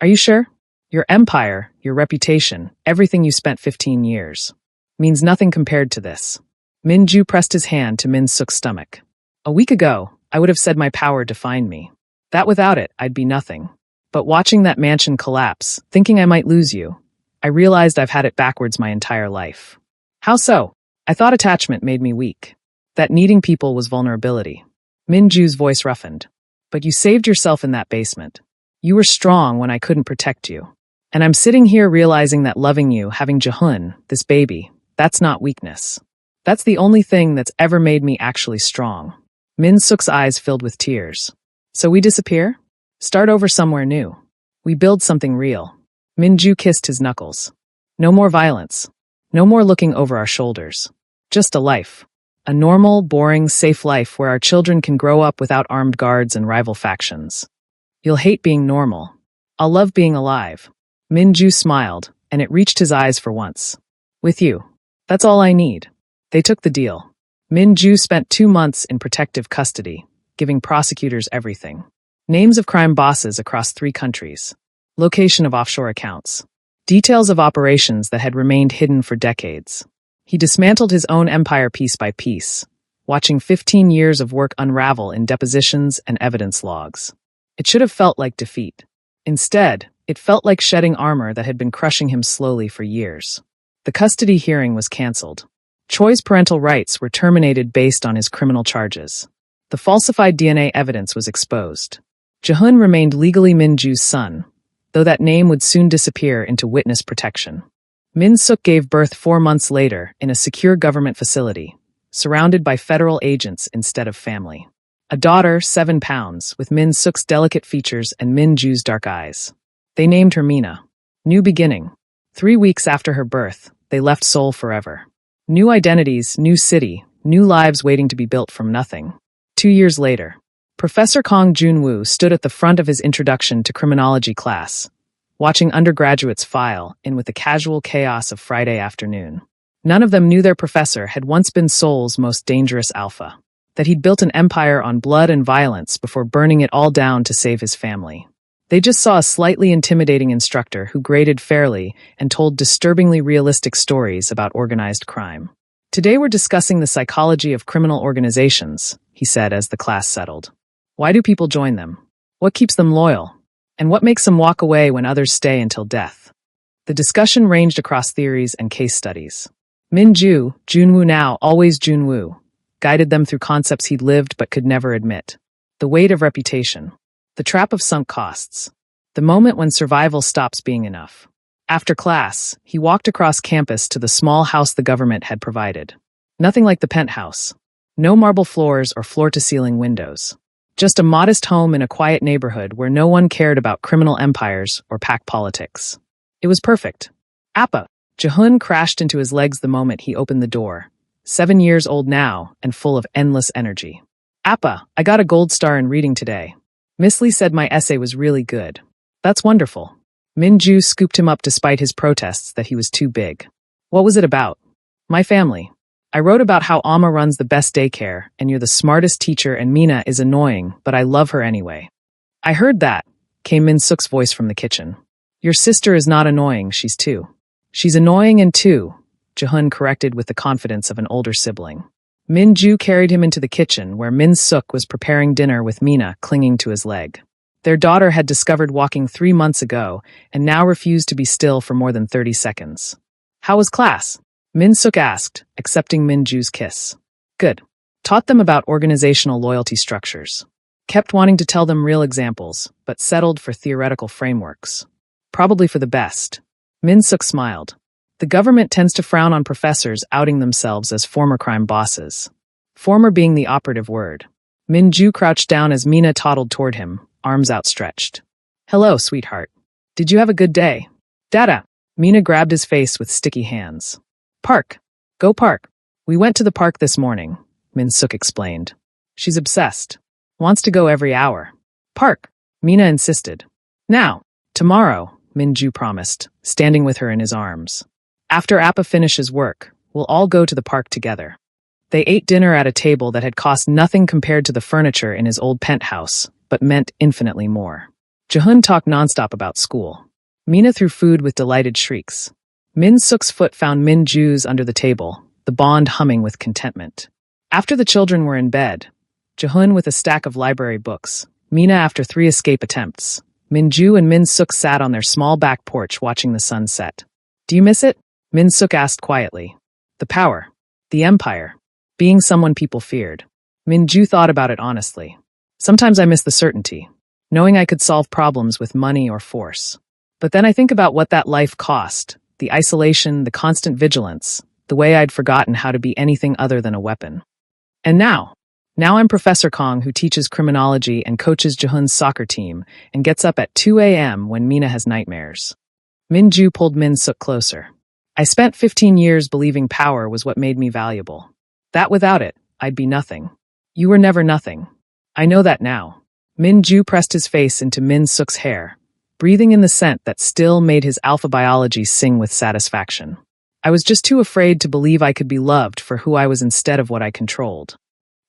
Are you sure? Your empire, your reputation, everything you spent 15 years, means nothing compared to this. Min-ju pressed his hand to Min-suk's stomach. A week ago, I would have said my power defined me. That without it, I'd be nothing. But watching that mansion collapse, thinking I might lose you, I realized I've had it backwards my entire life. How so? I thought attachment made me weak. That needing people was vulnerability. Min-ju's voice roughened. But you saved yourself in that basement. You were strong when I couldn't protect you. And I'm sitting here realizing that loving you, having Jahun, this baby, that's not weakness. That's the only thing that's ever made me actually strong. Min-suk's eyes filled with tears. So we disappear? Start over somewhere new. We build something real. Min-ju kissed his knuckles. No more violence. No more looking over our shoulders. Just a life. A normal, boring, safe life where our children can grow up without armed guards and rival factions. You'll hate being normal. I'll love being alive. Min-ju smiled, and it reached his eyes for once. With you. That's all I need. They took the deal. Min-ju spent 2 months in protective custody, giving prosecutors everything. Names of crime bosses across 3 countries. Location of offshore accounts. Details of operations that had remained hidden for decades. He dismantled his own empire piece by piece, watching 15 years of work unravel in depositions and evidence logs. It should have felt like defeat. Instead, it felt like shedding armor that had been crushing him slowly for years. The custody hearing was cancelled. Choi's parental rights were terminated based on his criminal charges. The falsified DNA evidence was exposed. Jahun remained legally Min-ju's son, though that name would soon disappear into witness protection. Min-suk gave birth 4 months later in a secure government facility, surrounded by federal agents instead of family. A daughter, 7 pounds, with Min-suk's delicate features and Min-ju's dark eyes. They named her Mina. New beginning. 3 weeks after her birth, they left Seoul forever. New identities, new city, new lives waiting to be built from nothing. 2 years later, Professor Kong Jun-woo stood at the front of his introduction to criminology class, watching undergraduates file in with the casual chaos of Friday afternoon. None of them knew their professor had once been Seoul's most dangerous alpha, that he'd built an empire on blood and violence before burning it all down to save his family. They just saw a slightly intimidating instructor who graded fairly and told disturbingly realistic stories about organized crime. Today we're discussing the psychology of criminal organizations, he said as the class settled. Why do people join them? What keeps them loyal? And what makes them walk away when others stay until death? The discussion ranged across theories and case studies. Min-ju, Junwoo now, always Junwoo, guided them through concepts he'd lived but could never admit. The weight of reputation. The trap of sunk costs. The moment when survival stops being enough. After class, he walked across campus to the small house the government had provided. Nothing like the penthouse. No marble floors or floor-to-ceiling windows. Just a modest home in a quiet neighborhood where no one cared about criminal empires or pack politics. It was perfect. Appa. Jae-hoon crashed into his legs the moment he opened the door. 7 years old now and full of endless energy. Appa, I got a gold star in reading today. Miss Lee said my essay was really good. That's wonderful. Min-ju scooped him up despite his protests that he was too big. What was it about? My family. I wrote about how Amma runs the best daycare, and you're the smartest teacher, and Mina is annoying, but I love her anyway. I heard that, came Min-suk's voice from the kitchen. Your sister is not annoying, she's 2. She's annoying and 2, Jae-hoon corrected with the confidence of an older sibling. Min-ju carried him into the kitchen where Min-suk was preparing dinner with Mina clinging to his leg. Their daughter had discovered walking 3 months ago and now refused to be still for more than 30 seconds. How was class? Min-suk asked, accepting Min-ju's kiss. Good. Taught them about organizational loyalty structures. Kept wanting to tell them real examples, but settled for theoretical frameworks. Probably for the best. Min-suk smiled. The government tends to frown on professors outing themselves as former crime bosses. Former being the operative word. Min-ju crouched down as Mina toddled toward him, arms outstretched. Hello, sweetheart. Did you have a good day? Dada. Mina grabbed his face with sticky hands. Park. Go park. We went to the park this morning, Min-suk explained. She's obsessed. Wants to go every hour. Park. Mina insisted. Now. Tomorrow, Min-ju promised, standing with her in his arms. After Appa finishes work, we'll all go to the park together. They ate dinner at a table that had cost nothing compared to the furniture in his old penthouse, but meant infinitely more. Jae-hoon talked nonstop about school. Mina threw food with delighted shrieks. Min-suk's foot found Min-ju's under the table, the bond humming with contentment. After the children were in bed, Jae-hoon with a stack of library books, Mina after 3 escape attempts, Min-ju and Min-suk sat on their small back porch watching the sun set. Do you miss it? Min-suk asked quietly. The power. The empire. Being someone people feared. Min-ju thought about it honestly. Sometimes I miss the certainty, knowing I could solve problems with money or force. But then I think about what that life cost, the isolation, the constant vigilance, the way I'd forgotten how to be anything other than a weapon. And now I'm Professor Kong who teaches criminology and coaches Jae-hoon's soccer team and gets up at 2 a.m. when Mina has nightmares. Min-ju pulled Min-suk closer. I spent 15 years believing power was what made me valuable. That without it, I'd be nothing. You were never nothing. I know that now. Min-ju pressed his face into Min-suk's hair, breathing in the scent that still made his alpha biology sing with satisfaction. I was just too afraid to believe I could be loved for who I was instead of what I controlled.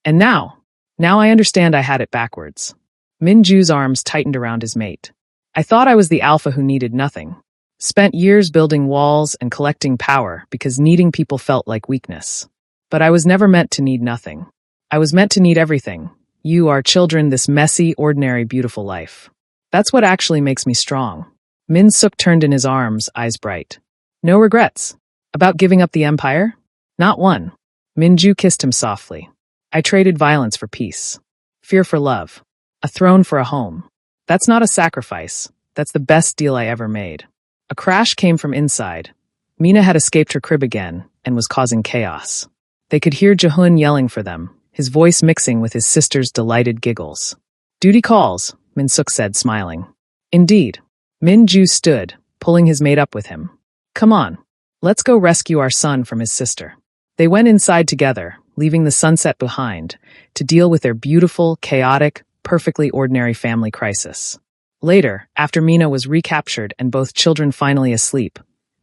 And now I understand I had it backwards. Min-ju's arms tightened around his mate. I thought I was the alpha who needed nothing. Spent years building walls and collecting power because needing people felt like weakness. But I was never meant to need nothing. I was meant to need everything. You, our children, this messy, ordinary, beautiful life. That's what actually makes me strong. Min-suk turned in his arms, eyes bright. No regrets. About giving up the empire? Not one. Min-ju kissed him softly. I traded violence for peace. Fear for love. A throne for a home. That's not a sacrifice. That's the best deal I ever made. A crash came from inside. Mina had escaped her crib again and was causing chaos. They could hear Jae-hoon yelling for them, his voice mixing with his sister's delighted giggles. Duty calls, Min-suk said, smiling. Indeed. Min-ju stood, pulling his mate up with him. Come on. Let's go rescue our son from his sister. They went inside together, leaving the sunset behind, to deal with their beautiful, chaotic, perfectly ordinary family crisis. Later, after Mina was recaptured and both children finally asleep,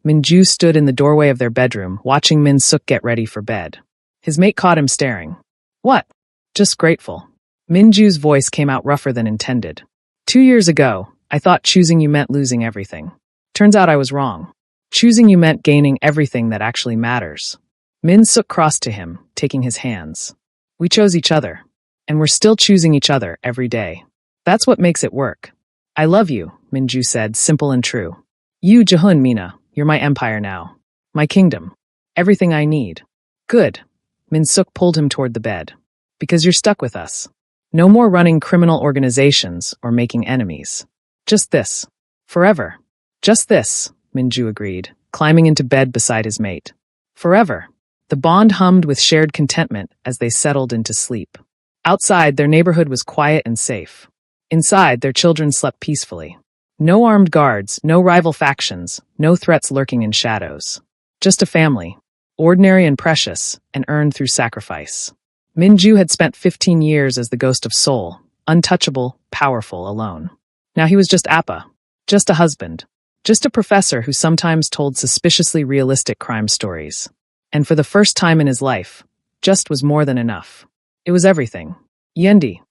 Minju stood in the doorway of their bedroom, watching Min Suk get ready for bed. His mate caught him staring. What? Just grateful. Minju's voice came out rougher than intended. 2 years ago, I thought choosing you meant losing everything. Turns out I was wrong. Choosing you meant gaining everything that actually matters. Min Suk crossed to him, taking his hands. We chose each other, and we're still choosing each other every day. That's what makes it work. I love you, Minju said, simple and true. You, Jahun Mina, you're my empire now. My kingdom. Everything I need. Good. Min Suk pulled him toward the bed. Because you're stuck with us. No more running criminal organizations or making enemies. Just this. Forever. Just this, Minju agreed, climbing into bed beside his mate. Forever. The bond hummed with shared contentment as they settled into sleep. Outside, their neighborhood was quiet and safe. Inside, their children slept peacefully. No armed guards, no rival factions, no threats lurking in shadows. Just a family, ordinary and precious, and earned through sacrifice. Minju had spent 15 years as the ghost of Seoul, untouchable, powerful, alone. Now he was just Appa, just a husband, just a professor who sometimes told suspiciously realistic crime stories. And for the first time in his life, just was more than enough. It was everything. Yendi,